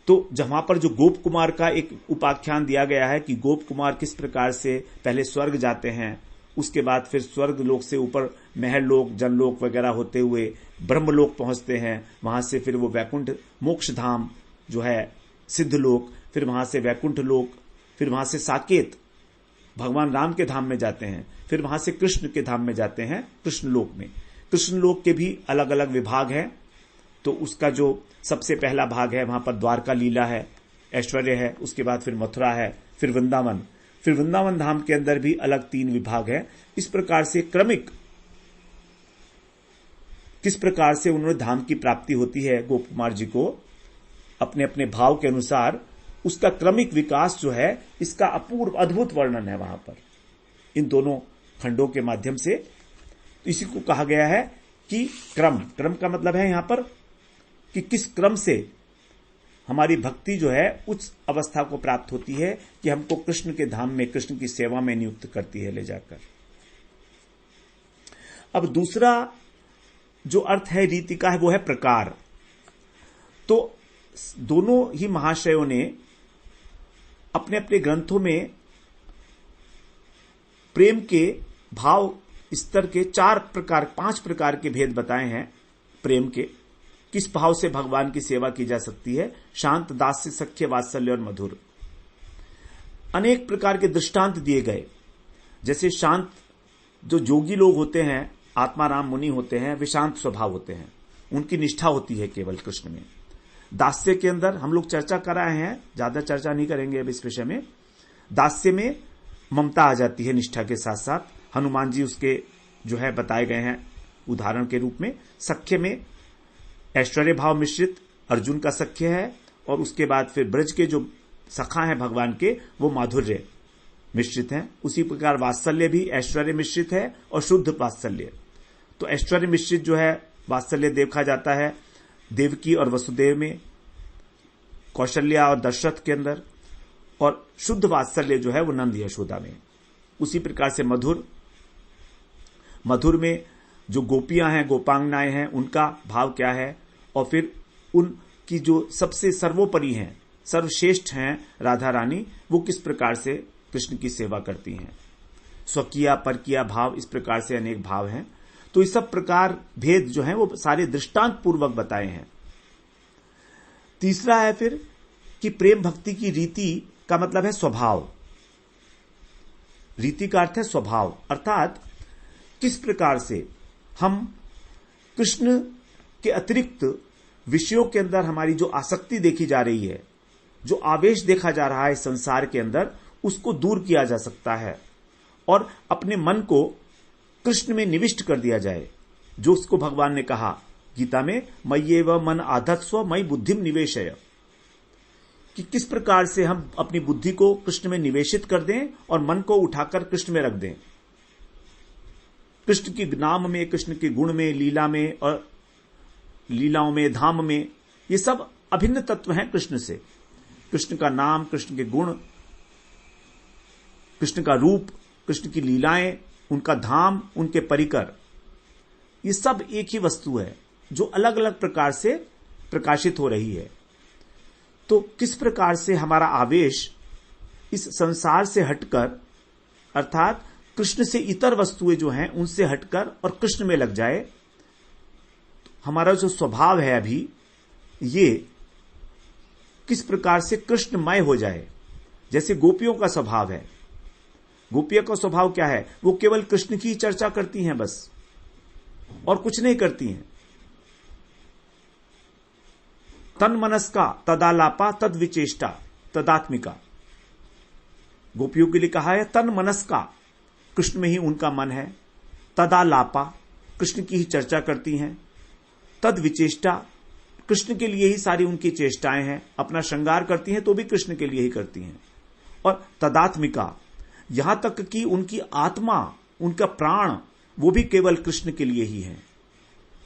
तो जहां पर जो गोप कुमार का एक उपाख्यान दिया गया है कि गोप कुमार किस प्रकार से पहले स्वर्ग जाते हैं, उसके बाद फिर स्वर्ग लोक से ऊपर महल लोक, जनलोक वगैरह होते हुए ब्रह्मलोक पहुंचते हैं, वहां से फिर वो वैकुंठ मोक्ष धाम जो है सिद्ध लोक, फिर वहां से वैकुंठ लोक, फिर वहां से साकेत भगवान राम के धाम में जाते हैं, फिर वहां से कृष्ण के धाम में जाते हैं कृष्ण लोक में। कृष्ण लोक के भी अलग अलग विभाग हैं। तो उसका जो सबसे पहला भाग है वहां पर द्वारका लीला है, ऐश्वर्य है, उसके बाद फिर मथुरा है, फिर वृंदावन, फिर वृंदावन धाम के अंदर भी अलग 3 विभाग है। इस प्रकार से क्रमिक किस प्रकार से उन्होंने धाम की प्राप्ति होती है गोप कुमार जी को अपने अपने भाव के अनुसार, उसका क्रमिक विकास जो है, इसका अपूर्व अद्भुत वर्णन है वहां पर इन दोनों खंडों के माध्यम से। तो इसी को कहा गया है कि क्रम का मतलब है यहां पर कि किस क्रम से हमारी भक्ति जो है उच्च अवस्था को प्राप्त होती है कि हमको कृष्ण के धाम में, कृष्ण की सेवा में नियुक्त करती है ले जाकर। अब दूसरा जो अर्थ है रीति का है वो है प्रकार। तो दोनों ही महाशयों ने अपने अपने ग्रंथों में प्रेम के भाव स्तर के 5 प्रकार के भेद बताए हैं। प्रेम के किस भाव से भगवान की सेवा की जा सकती है, शांत, दास्य, सख्य, वात्सल्य और मधुर। अनेक प्रकार के दृष्टांत दिए गए। जैसे शांत जो जोगी लोग होते हैं आत्माराम मुनि होते हैं वे शांत स्वभाव होते हैं, उनकी निष्ठा होती है केवल कृष्ण में। दास्य के अंदर हम लोग चर्चा कर रहे हैं, ज्यादा चर्चा नहीं करेंगे अब इस विषय में। दास्य में ममता आ जाती है निष्ठा के साथ साथ, हनुमान जी उसके जो है बताए गए हैं उदाहरण के रूप में। सख्य में ऐश्वर्य भाव मिश्रित अर्जुन का सख्य है, और उसके बाद फिर ब्रज के जो सखा हैं भगवान के वो माधुर्य मिश्रित हैं। उसी प्रकार वात्सल्य भी ऐश्वर्य मिश्रित है और शुद्ध वात्सल्य। तो ऐश्वर्य मिश्रित जो है वात्सल्य देखा जाता है देवकी और वसुदेव में, कौशल्या और दशरथ के अंदर, और शुद्ध वात्सल्य जो है वो नंद यशोदा में। उसी प्रकार से मधुर में जो गोपियां हैं, गोपांगनाएं हैं, उनका भाव क्या है, और फिर उनकी जो सबसे सर्वोपरि हैं, सर्वश्रेष्ठ हैं राधा रानी, वो किस प्रकार से कृष्ण की सेवा करती हैं। स्वकीय परकीय भाव, इस प्रकार से अनेक भाव हैं। तो इस सब प्रकार भेद जो है वो सारे दृष्टांत पूर्वक बताए हैं। तीसरा है फिर कि प्रेम भक्ति की रीति का मतलब है स्वभाव। रीति का अर्थ है स्वभाव, अर्थात किस प्रकार से हम कृष्ण के अतिरिक्त विषयों के अंदर हमारी जो आसक्ति देखी जा रही है, जो आवेश देखा जा रहा है संसार के अंदर, उसको दूर किया जा सकता है और अपने मन को कृष्ण में निविष्ट कर दिया जाए। जो उसको भगवान ने कहा गीता में, मय्येव मन आधत्स्व मयि बुद्धिम निवेशय, कि किस प्रकार से हम अपनी बुद्धि को कृष्ण में निवेशित कर दें और मन को उठाकर कृष्ण में रख दें। कृष्ण के नाम में, कृष्ण के गुण में, लीला में और लीलाओं में, धाम में, ये सब अभिन्न तत्व हैं कृष्ण से। कृष्ण का नाम, कृष्ण के गुण, कृष्ण का रूप, कृष्ण की लीलाएं, उनका धाम, उनके परिकर, ये सब एक ही वस्तु है जो अलग अलग प्रकार से प्रकाशित हो रही है। तो किस प्रकार से हमारा आवेश इस संसार से हटकर, अर्थात कृष्ण से इतर वस्तुएं जो हैं उनसे हटकर और कृष्ण में लग जाए। हमारा जो स्वभाव है अभी, ये किस प्रकार से कृष्णमय हो जाए। जैसे गोपियों का स्वभाव है, गोपियों का स्वभाव क्या है, वो केवल कृष्ण की चर्चा करती हैं बस, और कुछ नहीं करती हैं। तन मनस्का तदालापा तद विचेष्टा तदात्मिका, गोपियों के लिए कहा है तन मनस्का, कृष्ण में ही उनका मन है। तदालापा, कृष्ण की ही चर्चा करती हैं। तद विचेष्टा, कृष्ण के लिए ही सारी उनकी चेष्टाएं हैं। अपना श्रृंगार करती हैं तो भी कृष्ण के लिए ही करती हैं। और तदात्मिका, यहां तक कि उनकी आत्मा, उनका प्राण, वो भी केवल कृष्ण के लिए ही है।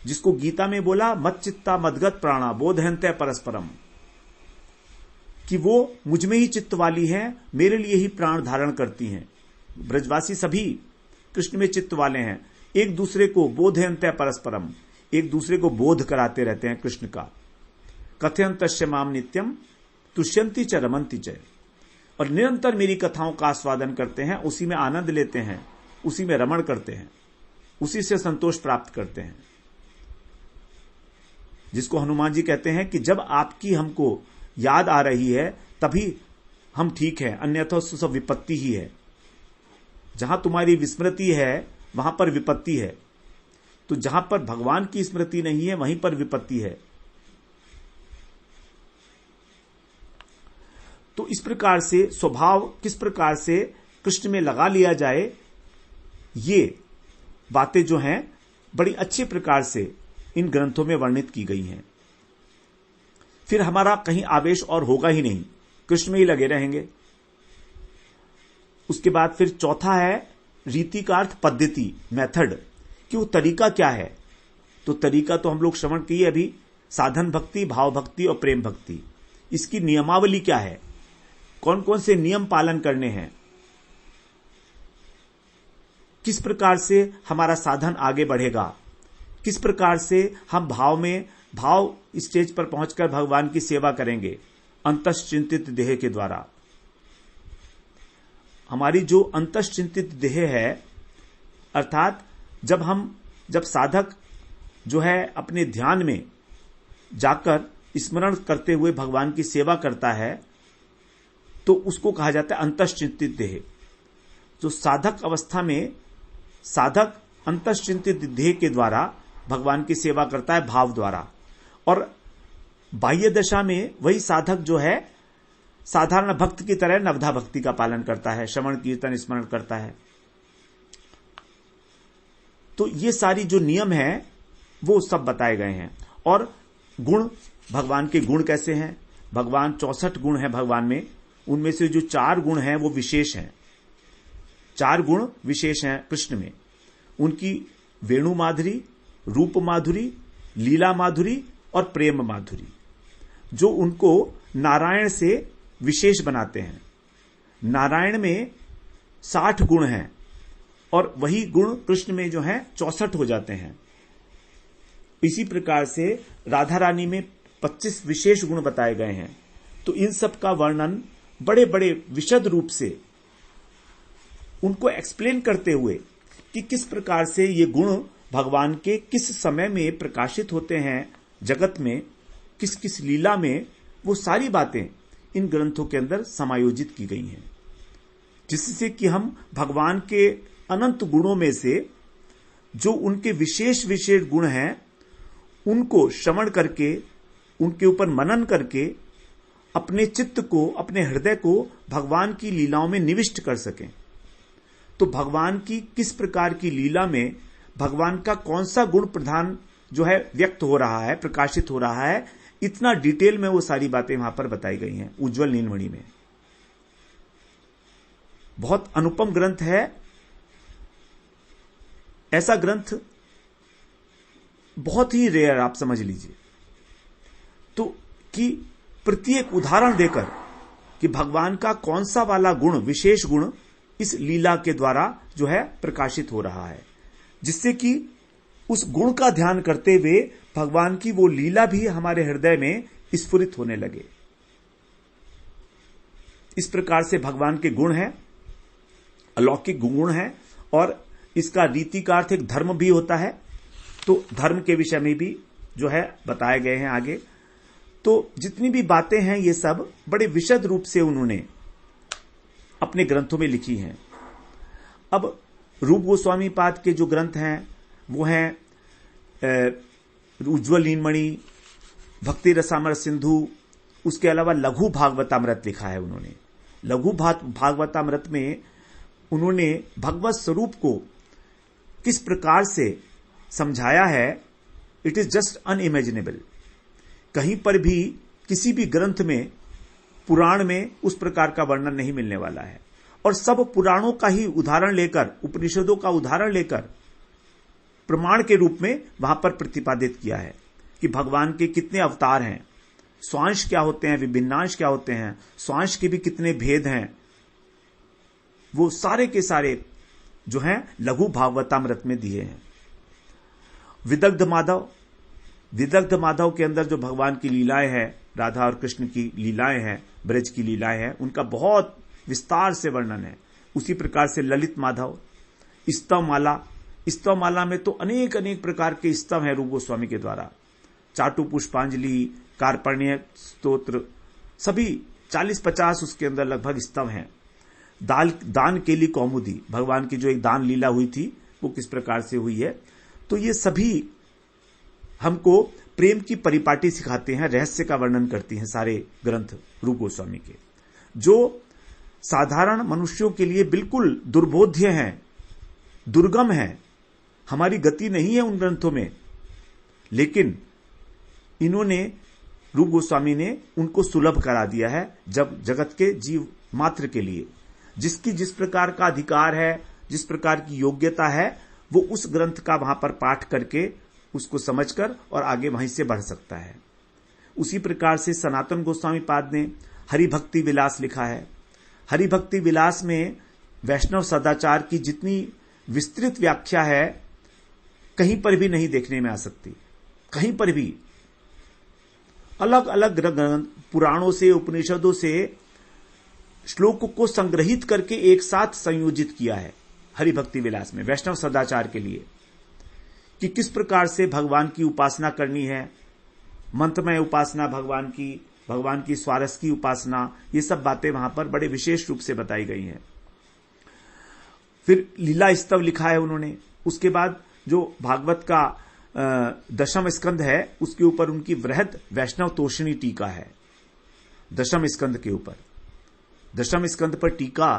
जिसको गीता में बोला मत चित्ता मदगत प्राणा बोधयन्ते परस्परम, कि वो मुझ में ही चित्त वाली हैं, मेरे लिए ही प्राण धारण करती हैं। ब्रजवासी सभी कृष्ण में चित्त वाले हैं, एक दूसरे को बोधयन्ते परस्परम, एक दूसरे को बोध कराते रहते हैं कृष्ण का। कथयन्तस्य माम नित्यम तुष्यन्ति च रमन्ति च, और निरंतर मेरी कथाओं का आस्वादन करते हैं, उसी में आनंद लेते हैं, उसी में रमण करते हैं, उसी से संतोष प्राप्त करते हैं। जिसको हनुमान जी कहते हैं कि जब आपकी हमको याद आ रही है तभी हम ठीक हैं, अन्यथा सब विपत्ति ही है। जहां तुम्हारी विस्मृति है वहां पर विपत्ति है। तो जहां पर भगवान की स्मृति नहीं है वहीं पर विपत्ति है। तो इस प्रकार से स्वभाव किस प्रकार से कृष्ण में लगा लिया जाए, ये बातें जो हैं बड़ी अच्छे प्रकार से इन ग्रंथों में वर्णित की गई हैं। फिर हमारा कहीं आवेश और होगा ही नहीं, कृष्ण में ही लगे रहेंगे। उसके बाद फिर चौथा है रीति का अर्थ पद्धति, मेथड, कि वो तरीका क्या है। तो तरीका तो हम लोग श्रवण किए अभी, साधन भक्ति, भाव भक्ति और प्रेम भक्ति। इसकी नियमावली क्या है, कौन कौन से नियम पालन करने हैं, किस प्रकार से हमारा साधन आगे बढ़ेगा, किस प्रकार से हम भाव स्टेज पर पहुंचकर भगवान की सेवा करेंगे अंतश्चिंतित देह के द्वारा। हमारी जो अंतश्चिंतित देह है, अर्थात जब साधक जो है अपने ध्यान में जाकर स्मरण करते हुए भगवान की सेवा करता है, तो उसको कहा जाता है अंतश्चिंतित देह। जो साधक अवस्था में साधक अंतश्चिंतित ध्येय के द्वारा भगवान की सेवा करता है, भाव द्वारा। और बाह्य दशा में वही साधक जो है साधारण भक्त की तरह नवधा भक्ति का पालन करता है, श्रवण कीर्तन स्मरण करता है। तो ये सारी जो नियम है वो सब बताए गए हैं। और गुण, भगवान के गुण कैसे हैं? भगवान 64 गुण हैं भगवान में, उनमें से जो 4 गुण हैं वो विशेष हैं। 4 गुण विशेष हैं कृष्ण में। उनकी वेणु माधुरी, रूप माधुरी, लीला माधुरी और प्रेम माधुरी, जो उनको नारायण से विशेष बनाते हैं। नारायण में 60 गुण हैं और वही गुण कृष्ण में जो है 64 हो जाते हैं। इसी प्रकार से राधा रानी में 25 विशेष गुण बताए गए हैं। तो इन सब का वर्णन बड़े बड़े विशद रूप से उनको एक्सप्लेन करते हुए कि किस प्रकार से ये गुण भगवान के किस समय में प्रकाशित होते हैं जगत में, किस किस लीला में, वो सारी बातें इन ग्रंथों के अंदर समायोजित की गई हैं, जिससे कि हम भगवान के अनंत गुणों में से जो उनके विशेष विशेष गुण हैं उनको श्रवण करके, उनके ऊपर मनन करके अपने चित्त को, अपने हृदय को भगवान की लीलाओं में निविष्ट कर सकें। तो भगवान की किस प्रकार की लीला में भगवान का कौन सा गुण प्रधान जो है व्यक्त हो रहा है, प्रकाशित हो रहा है, इतना डिटेल में वो सारी बातें वहां पर बताई गई हैं उज्ज्वल नीलमणि में। बहुत अनुपम ग्रंथ है। ऐसा ग्रंथ बहुत ही रेयर, आप समझ लीजिए। तो कि प्रत्येक उदाहरण देकर कि भगवान का कौन सा वाला गुण, विशेष गुण इस लीला के द्वारा जो है प्रकाशित हो रहा है, जिससे कि उस गुण का ध्यान करते हुए भगवान की वो लीला भी हमारे हृदय में स्फुरित होने लगे। इस प्रकार से भगवान के गुण हैं, अलौकिक गुण हैं, और इसका रीति का अर्थ एक धर्म भी होता है। तो धर्म के विषय में भी जो है बताए गए हैं आगे। तो जितनी भी बातें हैं ये सब बड़े विशद रूप से उन्होंने अपने ग्रंथों में लिखी हैं। अब रूप गोस्वामी पाद के जो ग्रंथ हैं वो हैं उज्ज्वल नीलमणि, भक्ति रसामृत सिंधु, उसके अलावा लघु भागवतामृत लिखा है उन्होंने। लघु भागवतामृत में उन्होंने भगवत स्वरूप को किस प्रकार से समझाया है, इट इज जस्ट अनइमेजिनेबल। कहीं पर भी किसी भी ग्रंथ में, पुराण में उस प्रकार का वर्णन नहीं मिलने वाला है। और सब पुराणों का ही उदाहरण लेकर, उपनिषदों का उदाहरण लेकर प्रमाण के रूप में वहां पर प्रतिपादित किया है कि भगवान के कितने अवतार हैं, स्वांश क्या होते हैं, विभिन्नांश क्या होते हैं, स्वांश के भी कितने भेद हैं, वो सारे के सारे जो हैं लघु भागवतामृत में दिए हैं। विदग्ध माधव के अंदर जो भगवान की लीलाएं हैं, राधा और कृष्ण की लीलाएं हैं, ब्रज की लीलाएं हैं, उनका बहुत विस्तार से वर्णन है। उसी प्रकार से ललित माधव, स्तव माला में तो अनेक अनेक प्रकार के स्तव हैं रूप गोस्वामी के द्वारा। चाटु पुष्पांजलि, कार्पण्य स्तोत्र, सभी 40-50 उसके अंदर लगभग स्तव हैं। दान केली कौमुदी, भगवान की जो एक दान लीला हुई थी वो किस प्रकार से हुई है। तो ये सभी हमको प्रेम की परिपाटी सिखाते हैं, रहस्य का वर्णन करती हैं सारे ग्रंथ रूप गोस्वामी के, जो साधारण मनुष्यों के लिए बिल्कुल दुर्बोध्य हैं, दुर्गम हैं। हमारी गति नहीं है उन ग्रंथों में, लेकिन इन्होंने, रूप गोस्वामी ने उनको सुलभ करा दिया है जब जगत के जीव मात्र के लिए। जिसकी जिस प्रकार का अधिकार है, जिस प्रकार की योग्यता है, वो उस ग्रंथ का वहां पर पाठ करके उसको समझकर और आगे वहीं से बढ़ सकता है। उसी प्रकार से सनातन गोस्वामी पाद ने हरिभक्ति विलास लिखा है। हरिभक्ति विलास में वैष्णव सदाचार की जितनी विस्तृत व्याख्या है कहीं पर भी नहीं देखने में आ सकती। कहीं पर भी अलग अलग ग्रंथ, पुराणों से, उपनिषदों से श्लोक को संग्रहित करके एक साथ संयोजित किया है हरिभक्ति विलास में, वैष्णव सदाचार के लिए, कि किस प्रकार से भगवान की उपासना करनी है, मंत्रमय उपासना भगवान की स्वारस की उपासना, ये सब बातें वहां पर बड़े विशेष रूप से बताई गई हैं। फिर लीला स्तव लिखा है उन्होंने, उसके बाद जो भागवत का दशम स्कंद है उसके ऊपर उनकी वृहद वैष्णव तोषणी टीका है। दशम स्कंद के ऊपर, दशम स्कंद पर टीका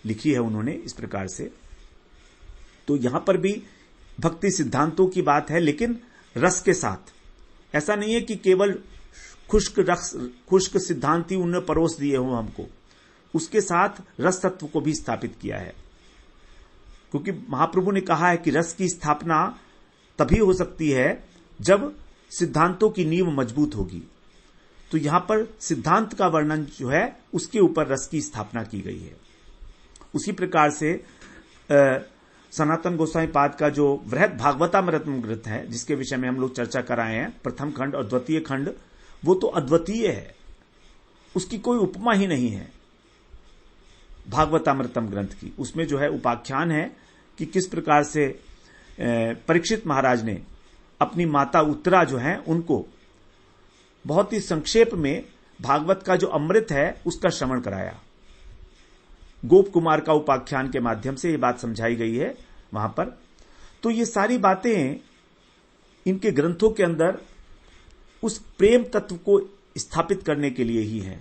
लिखी है उन्होंने इस प्रकार से। तो यहां पर भी भक्ति सिद्धांतों की बात है, लेकिन रस के साथ। ऐसा नहीं है कि केवल खुश्क सिद्धांत ही उन्होंने परोस दिए हों हमको, उसके साथ रस तत्व को भी स्थापित किया है। क्योंकि महाप्रभु ने कहा है कि रस की स्थापना तभी हो सकती है जब सिद्धांतों की नींव मजबूत होगी। तो यहां पर सिद्धांत का वर्णन जो है उसके ऊपर रस की स्थापना की गई है। उसी प्रकार से सनातन गोस्वामी पाद का जो वृहद भागवतामृतम ग्रंथ है, जिसके विषय में हम लोग चर्चा कराए हैं, प्रथम खंड और द्वितीय खंड, वो तो अद्वितीय है, उसकी कोई उपमा ही नहीं है भागवतामृतम ग्रंथ की। उसमें जो है उपाख्यान है कि किस प्रकार से परीक्षित महाराज ने अपनी माता उत्तरा जो है उनको बहुत ही संक्षेप में भागवत का जो अमृत है उसका श्रवण कराया। गोप कुमार का उपाख्यान के माध्यम से ये बात समझाई गई है वहां पर। तो ये सारी बातें इनके ग्रंथों के अंदर उस प्रेम तत्व को स्थापित करने के लिए ही है।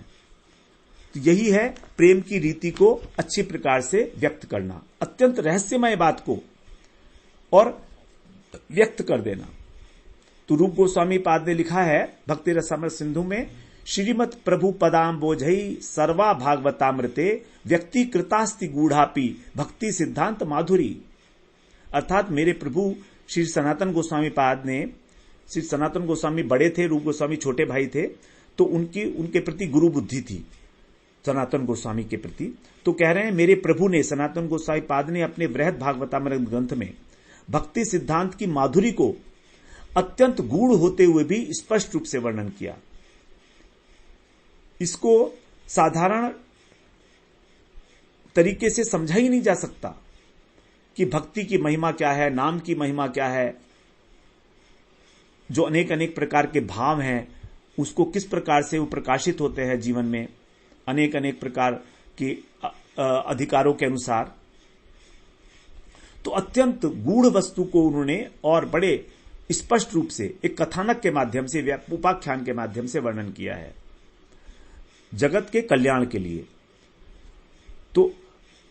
तो यही है प्रेम की रीति को अच्छी प्रकार से व्यक्त करना, अत्यंत रहस्यमय बात को और व्यक्त कर देना। तो रूप गोस्वामी पाद ने लिखा है भक्ति रसामृत सिंधु में, श्रीमत प्रभु पदाम्बोजई सर्वा भागवतामृते व्यक्ति कृतास्ति गूढ़ापी भक्ति सिद्धांत माधुरी। अर्थात मेरे प्रभु श्री सनातन गोस्वामी पाद ने, श्री सनातन गोस्वामी बड़े थे, रूप गोस्वामी छोटे भाई थे, तो उनके प्रति गुरु बुद्धि थी सनातन गोस्वामी के प्रति। तो कह रहे हैं मेरे प्रभु ने, सनातन गोस्वामी पाद ने अपने वृहद भागवतामृत ग्रंथ में भक्ति सिद्धांत की माधुरी को अत्यंत गूढ़ होते हुए भी स्पष्ट रूप से वर्णन किया। इसको साधारण तरीके से समझा ही नहीं जा सकता कि भक्ति की महिमा क्या है, नाम की महिमा क्या है, जो अनेक अनेक प्रकार के भाव हैं उसको किस प्रकार से वो प्रकाशित होते हैं जीवन में अनेक अनेक प्रकार के अधिकारों के अनुसार। तो अत्यंत गूढ़ वस्तु को उन्होंने और बड़े स्पष्ट रूप से एक कथानक के माध्यम से, उपाख्यान के माध्यम से वर्णन किया है जगत के कल्याण के लिए। तो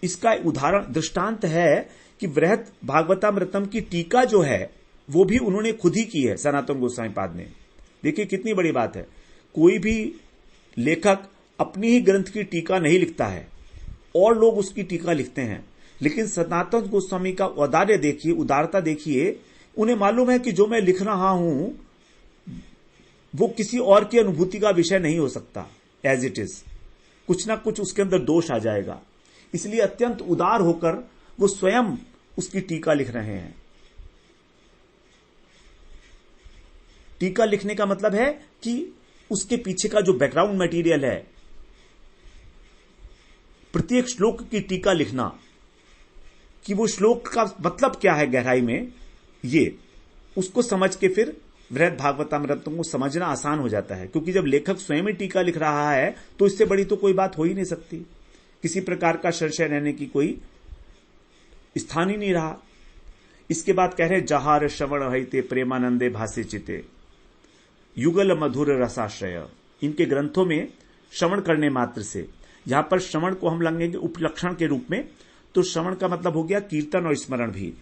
इसका उदाहरण दृष्टांत है कि वृहद भागवतामृतम की टीका जो है वो भी उन्होंने खुद ही की है सनातन गोस्वामी पाद ने। देखिए कितनी बड़ी बात है, कोई भी लेखक अपनी ही ग्रंथ की टीका नहीं लिखता है और लोग उसकी टीका लिखते हैं, लेकिन सनातन गोस्वामी का औदार्य देखिए, उदारता देखिए। उन्हें मालूम है कि जो मैं लिख रहा हूं वो किसी और की अनुभूति का विषय नहीं हो सकता, एज इट इज कुछ ना कुछ उसके अंदर दोष आ जाएगा, इसलिए अत्यंत उदार होकर वो स्वयं उसकी टीका लिख रहे हैं। टीका लिखने का मतलब है कि उसके पीछे का जो बैकग्राउंड मटेरियल है, प्रत्येक श्लोक की टीका लिखना कि वो श्लोक का मतलब क्या है गहराई में, ये उसको समझ के फिर वृहद भागवतामृतम को समझना आसान हो जाता है। क्योंकि जब लेखक स्वयं ही टीका लिख रहा है तो इससे बड़ी तो कोई बात हो ही नहीं सकती, किसी प्रकार का संशय रहने की कोई स्थान ही नहीं रहा। इसके बाद कह रहे जहार श्रवण हईते प्रेमानंदे भासे चिते युगल मधुर रसाश्रय। इनके ग्रंथों में श्रवण करने मात्र से, यहां पर श्रवण को हम लेंगे उपलक्षण के रूप में, तो श्रवण का मतलब हो गया कीर्तन और स्मरण भी।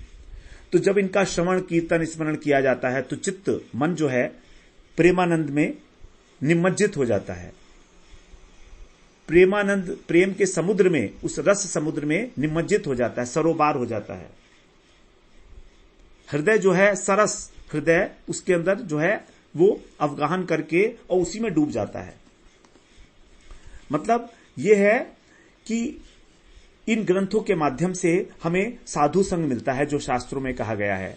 तो जब इनका श्रवण कीर्तन स्मरण किया जाता है तो चित्त, मन जो है प्रेमानंद में निमज्जित हो जाता है। प्रेमानंद, प्रेम के समुद्र में, उस रस समुद्र में निमज्जित हो जाता है, सरोबार हो जाता है। हृदय जो है सरस हृदय, उसके अंदर जो है वो अवगाहन करके और उसी में डूब जाता है। मतलब यह है कि इन ग्रंथों के माध्यम से हमें साधु संग मिलता है, जो शास्त्रों में कहा गया है।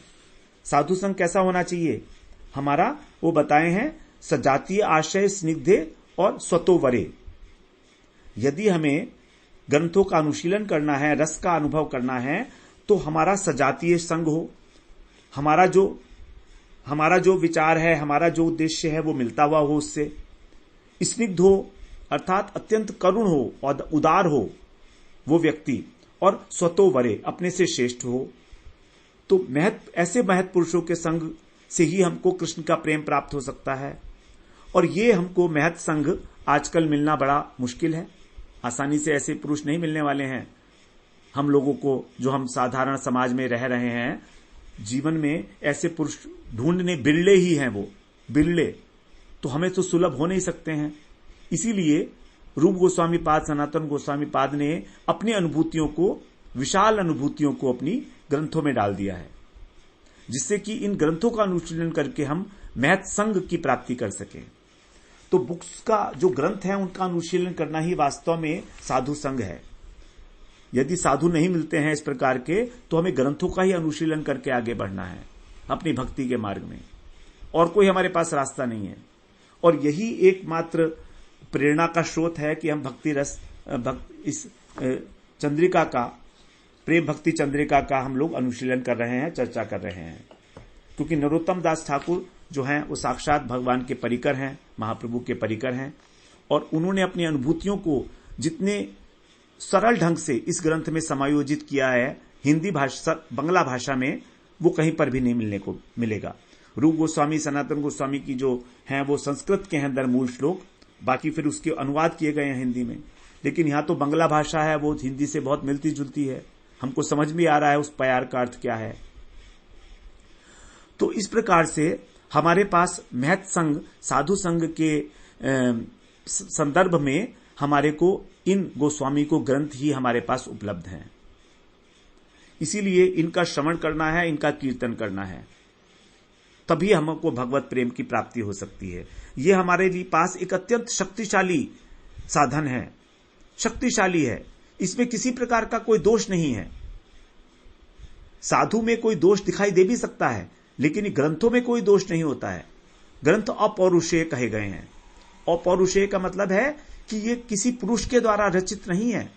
साधु संग कैसा होना चाहिए हमारा, वो बताए हैं, सजातीय आश्रय स्निग्धे और स्वतोवरे। यदि हमें ग्रंथों का अनुशीलन करना है, रस का अनुभव करना है, तो हमारा सजातीय संग हो, हमारा जो विचार है, हमारा जो उद्देश्य है वो मिलता हुआ हो उससे। स्निग्ध हो अर्थात अत्यंत करुण हो और उदार हो वो व्यक्ति, और स्वतोवरे अपने से श्रेष्ठ हो। तो ऐसे महत् पुरुषों के संग से ही हमको कृष्ण का प्रेम प्राप्त हो सकता है। और ये हमको महत् संग आजकल मिलना बड़ा मुश्किल है। आसानी से ऐसे पुरुष नहीं मिलने वाले हैं हम लोगों को, जो हम साधारण समाज में रह रहे हैं। जीवन में ऐसे पुरुष ढूंढने बिरले ही हैं, वो बिरले तो हमें तो सुलभ हो नहीं सकते हैं। इसीलिए रूप गोस्वामी पाद, सनातन गोस्वामी पाद ने अपनी अनुभूतियों को, विशाल अनुभूतियों को अपनी ग्रंथों में डाल दिया है, जिससे कि इन ग्रंथों का अनुशीलन करके हम महत् संग की प्राप्ति कर सकें। तो बुक्स का जो ग्रंथ है उनका अनुशीलन करना ही वास्तव में साधु संग है। यदि साधु नहीं मिलते हैं इस प्रकार के, तो हमें ग्रंथों का ही अनुशीलन करके आगे बढ़ना है अपनी भक्ति के मार्ग में, और कोई हमारे पास रास्ता नहीं है। और यही एकमात्र प्रेरणा का स्रोत है कि हम भक्ति रस इस चंद्रिका का, प्रेम भक्ति चंद्रिका का हम लोग अनुशीलन कर रहे हैं, चर्चा कर रहे हैं। क्योंकि नरोत्तम दास ठाकुर जो हैं वो साक्षात भगवान के परिकर हैं, महाप्रभु के परिकर हैं, और उन्होंने अपनी अनुभूतियों को जितने सरल ढंग से इस ग्रंथ में समायोजित किया है हिंदी भाषा, बंगला भाषा में, वो कहीं पर भी नहीं मिलने को मिलेगा। रूप गोस्वामी, सनातन गोस्वामी की जो हैं वो संस्कृत के हैं अंदर मूल श्लोक, बाकी फिर उसके अनुवाद किए गए हैं हिंदी में। लेकिन यहां तो बंगला भाषा है, वो हिंदी से बहुत मिलती जुलती है, हमको समझ में आ रहा है उस प्यार का अर्थ क्या है। तो इस प्रकार से हमारे पास महत् संग, साधु संग के संदर्भ में हमारे को इन गोस्वामी को ग्रंथ ही हमारे पास उपलब्ध हैं। इसीलिए इनका श्रवण करना है, इनका कीर्तन करना है, तभी हमको भगवत प्रेम की प्राप्ति हो सकती है। यह हमारे लिए पास एक अत्यंत शक्तिशाली साधन है, शक्तिशाली है। इसमें किसी प्रकार का कोई दोष नहीं है। साधु में कोई दोष दिखाई दे भी सकता है, लेकिन ग्रंथों में कोई दोष नहीं होता है। ग्रंथ अपौरुषेय कहे गए हैं। अपौरुषेय का मतलब है कि ये किसी पुरुष के द्वारा रचित नहीं है,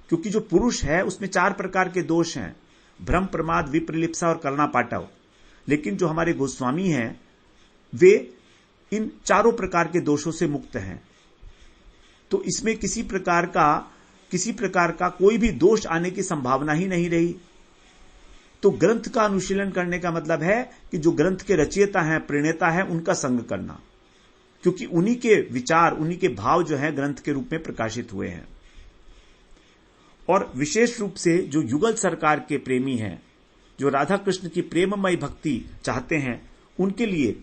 क्योंकि जो पुरुष है उसमें 4 प्रकार के दोष हैं, भ्रम, प्रमाद, विप्रलिप्सा और करुणा पाटव। लेकिन जो हमारे गोस्वामी हैं वे इन चारों प्रकार के दोषों से मुक्त हैं। तो इसमें किसी प्रकार का कोई भी दोष आने की संभावना ही नहीं रही। तो ग्रंथ का अनुशीलन करने का मतलब है कि जो ग्रंथ के रचयिता हैं, प्रणेता हैं, उनका संग करना, क्योंकि उन्हीं के विचार, उन्हीं के भाव जो हैं ग्रंथ के रूप में प्रकाशित हुए हैं। और विशेष रूप से जो युगल सरकार के प्रेमी हैं, जो राधा कृष्ण की प्रेममय भक्ति चाहते हैं, उनके लिए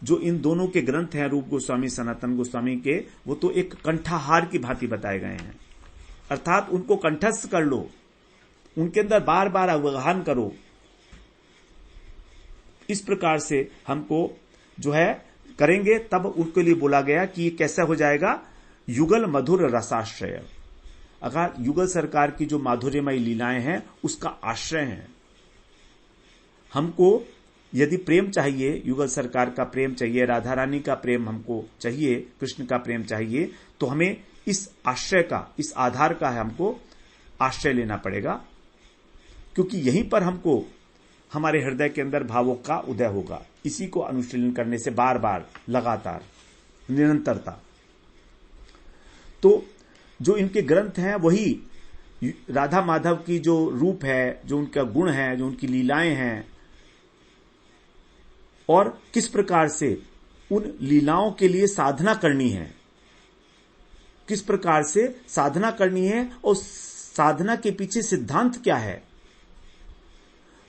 जो इन दोनों के ग्रंथ हैं, रूप गोस्वामी, सनातन गोस्वामी के, वो तो एक कंठाहार की भांति बताए गए हैं। अर्थात उनको कंठस्थ कर लो, उनके अंदर बार बार अवगाहन करो। इस प्रकार से हमको जो है करेंगे, तब उनके लिए बोला गया कि ये कैसा हो जाएगा, युगल मधुर रसाश्रय। अगर युगल सरकार की जो माधुर्यमय लीलाएं हैं उसका आश्रय है। हमको यदि प्रेम चाहिए, युगल सरकार का प्रेम चाहिए, राधा रानी का प्रेम हमको चाहिए, कृष्ण का प्रेम चाहिए, तो हमें इस आश्रय का, इस आधार का है हमको आश्रय लेना पड़ेगा, क्योंकि यहीं पर हमको हमारे हृदय के अंदर भावों का उदय होगा। इसी को अनुशीलन करने से बार बार, लगातार, निरंतरता। तो जो इनके ग्रंथ हैं वही राधा माधव की जो रूप है, जो उनका गुण है, जो उनकी लीलाएं हैं, और किस प्रकार से उन लीलाओं के लिए साधना करनी है, किस प्रकार से साधना करनी है, और साधना के पीछे सिद्धांत क्या है।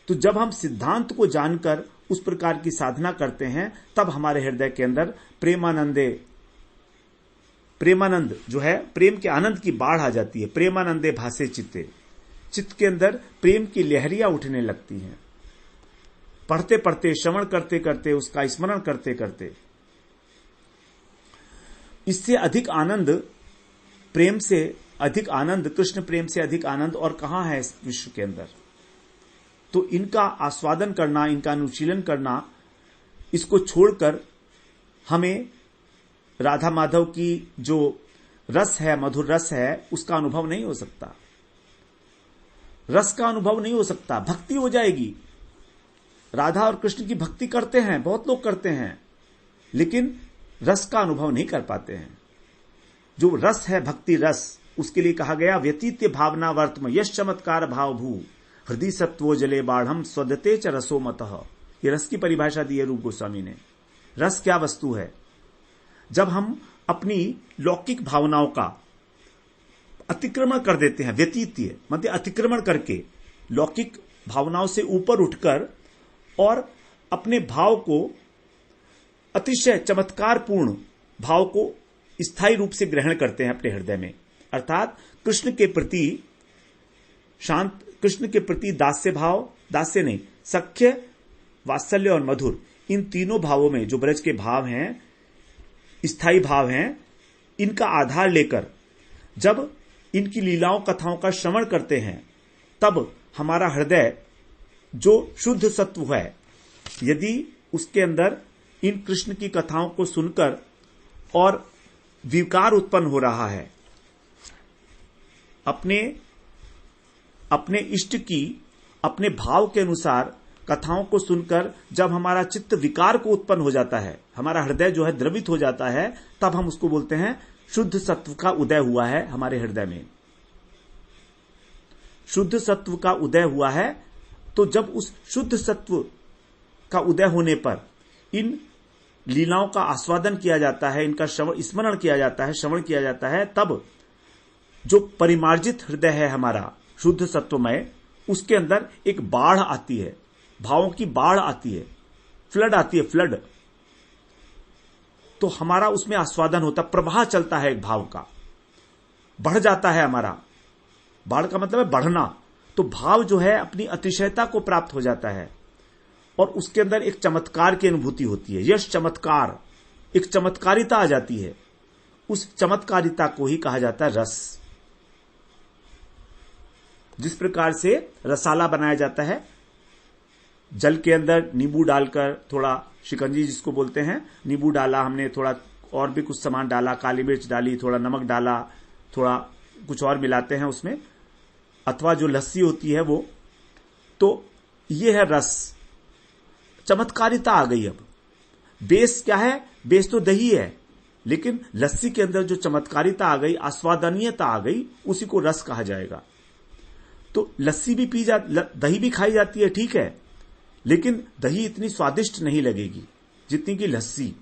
तो जब हम सिद्धांत को जानकर उस प्रकार की साधना करते हैं, तब हमारे हृदय के अंदर प्रेमानंद जो है, प्रेम के आनंद की बाढ़ आ जाती है। प्रेमानंदे भासे चित्ते, चित्त के अंदर प्रेम की लहरियां उठने लगती हैं। पढ़ते पढ़ते, श्रवण करते करते, उसका स्मरण करते करते, इससे अधिक आनंद, प्रेम से अधिक आनंद, कृष्ण प्रेम से अधिक आनंद और कहां है इस विश्व के अंदर। तो इनका आस्वादन करना, इनका अनुशीलन करना, इसको छोड़कर हमें राधा माधव की जो रस है, मधुर रस है, उसका अनुभव नहीं हो सकता। रस का अनुभव नहीं हो सकता। भक्ति हो जाएगी, राधा और कृष्ण की भक्ति करते हैं, बहुत लोग करते हैं, लेकिन रस का अनुभव नहीं कर पाते हैं। जो रस है, भक्ति रस, उसके लिए कहा गया व्यतीत्य भावना वर्तम यश चमत्कार भाव भू, हृदय सत्वो जले बाढ़ स्वदते च रसो मतः। ये रस की परिभाषा दी है रूप गोस्वामी ने। रस क्या वस्तु है? जब हम अपनी लौकिक भावनाओं का अतिक्रमण कर देते हैं, व्यतीतीय मतलब अतिक्रमण करके लौकिक भावनाओं से ऊपर उठकर और अपने भाव को अतिशय चमत्कारपूर्ण भाव को स्थायी रूप से ग्रहण करते हैं अपने हृदय में, अर्थात कृष्ण के प्रति शांत, कृष्ण के प्रति दास्य भाव, दास्य नहीं, सख्य, वात्सल्य और मधुर, इन तीनों भावों में जो ब्रज के भाव हैं, स्थायी भाव हैं, इनका आधार लेकर जब इनकी लीलाओं कथाओं का श्रवण करते हैं, तब हमारा हृदय जो शुद्ध सत्व है, यदि उसके अंदर इन कृष्ण की कथाओं को सुनकर और विकार उत्पन्न हो रहा है, अपने इष्ट की अपने भाव के अनुसार कथाओं को सुनकर जब हमारा चित्त विकार को उत्पन्न हो जाता है, हमारा हृदय जो है द्रवित हो जाता है, तब हम उसको बोलते हैं शुद्ध सत्व का उदय हुआ है हमारे हृदय में। शुद्ध सत्व का उदय हुआ है। तो जब उस शुद्ध सत्व का उदय होने पर इन लीलाओं का आस्वादन किया जाता है, इनका स्मरण किया जाता है, श्रवण किया जाता है, तब जो परिमार्जित हृदय है हमारा शुद्ध सत्वमय, उसके अंदर एक बाढ़ आती है, भावों की बाढ़ आती है, फ्लड आती है, फ्लड। तो हमारा उसमें आस्वादन होता, प्रवाह चलता है एक भाव का, बढ़ जाता है हमारा। बाढ़ का मतलब है बढ़ना। तो भाव जो है अपनी अतिशयता को प्राप्त हो जाता है और उसके अंदर एक चमत्कार की अनुभूति होती है, यश चमत्कार, एक चमत्कारिता आ जाती है। उस चमत्कारिता को ही कहा जाता है रस। जिस प्रकार से रसाला बनाया जाता है, जल के अंदर नींबू डालकर, थोड़ा शिकंजी जिसको बोलते हैं, नींबू डाला हमने, थोड़ा और भी कुछ सामान डाला, काली मिर्च डाली, थोड़ा नमक डाला, थोड़ा कुछ और मिलाते हैं उसमें, अथवा जो लस्सी होती है वो, तो ये है रस। चमत्कारिता आ गई। अब बेस क्या है? बेस तो दही है, लेकिन लस्सी के अंदर जो चमत्कारिता आ गई, आस्वादनीयता आ गई, उसी को रस कहा जाएगा। तो लस्सी भी दही भी खाई जाती है, ठीक है, लेकिन दही इतनी स्वादिष्ट नहीं लगेगी जितनी कि लस्सी।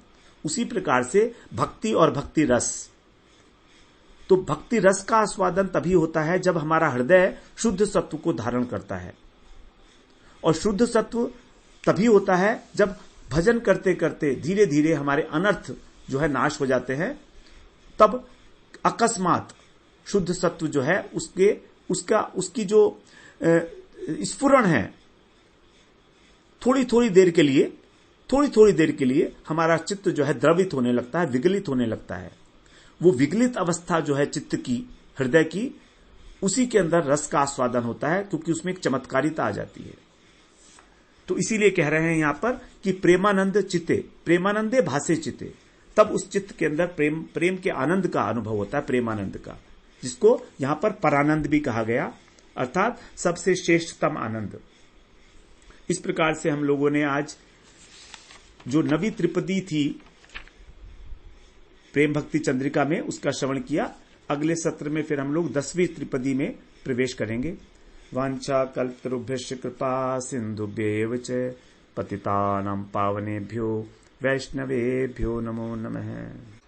उसी प्रकार से भक्ति और भक्ति रस। तो भक्ति रस का आस्वादन तभी होता है जब हमारा हृदय शुद्ध सत्व को धारण करता है, और शुद्ध सत्व तभी होता है जब भजन करते करते धीरे धीरे हमारे अनर्थ जो है नाश हो जाते हैं। तब अकस्मात शुद्ध सत्व जो है उसकी जो स्फुरण है, थोड़ी थोड़ी देर के लिए हमारा चित्त जो है द्रवित होने लगता है, विगलित होने लगता है। वो विगलित अवस्था जो है चित्त की, हृदय की, उसी के अंदर रस का आस्वादन होता है, क्योंकि उसमें एक चमत्कारिता आ जाती है। तो इसीलिए कह रहे हैं यहां पर कि प्रेमानंद चित्ते, प्रेमानंदे भासे चित्ते। तब उस चित्त के अंदर प्रेम के आनंद का अनुभव होता है, प्रेमानंद का, जिसको यहां पर परानंद भी कहा गया, अर्थात सबसे श्रेष्ठतम आनंद। इस प्रकार से हम लोगों ने आज जो नवी त्रिपदी थी प्रेम भक्ति चंद्रिका में, उसका श्रवण किया। अगले सत्र में फिर हम लोग 10वीं त्रिपदी में प्रवेश करेंगे। वांछा कल्पतरुभ्यश्च कृपा सिंधुभ्येव च पतितानां पावनेभ्यो वैष्णवेभ्यो नमो नमः।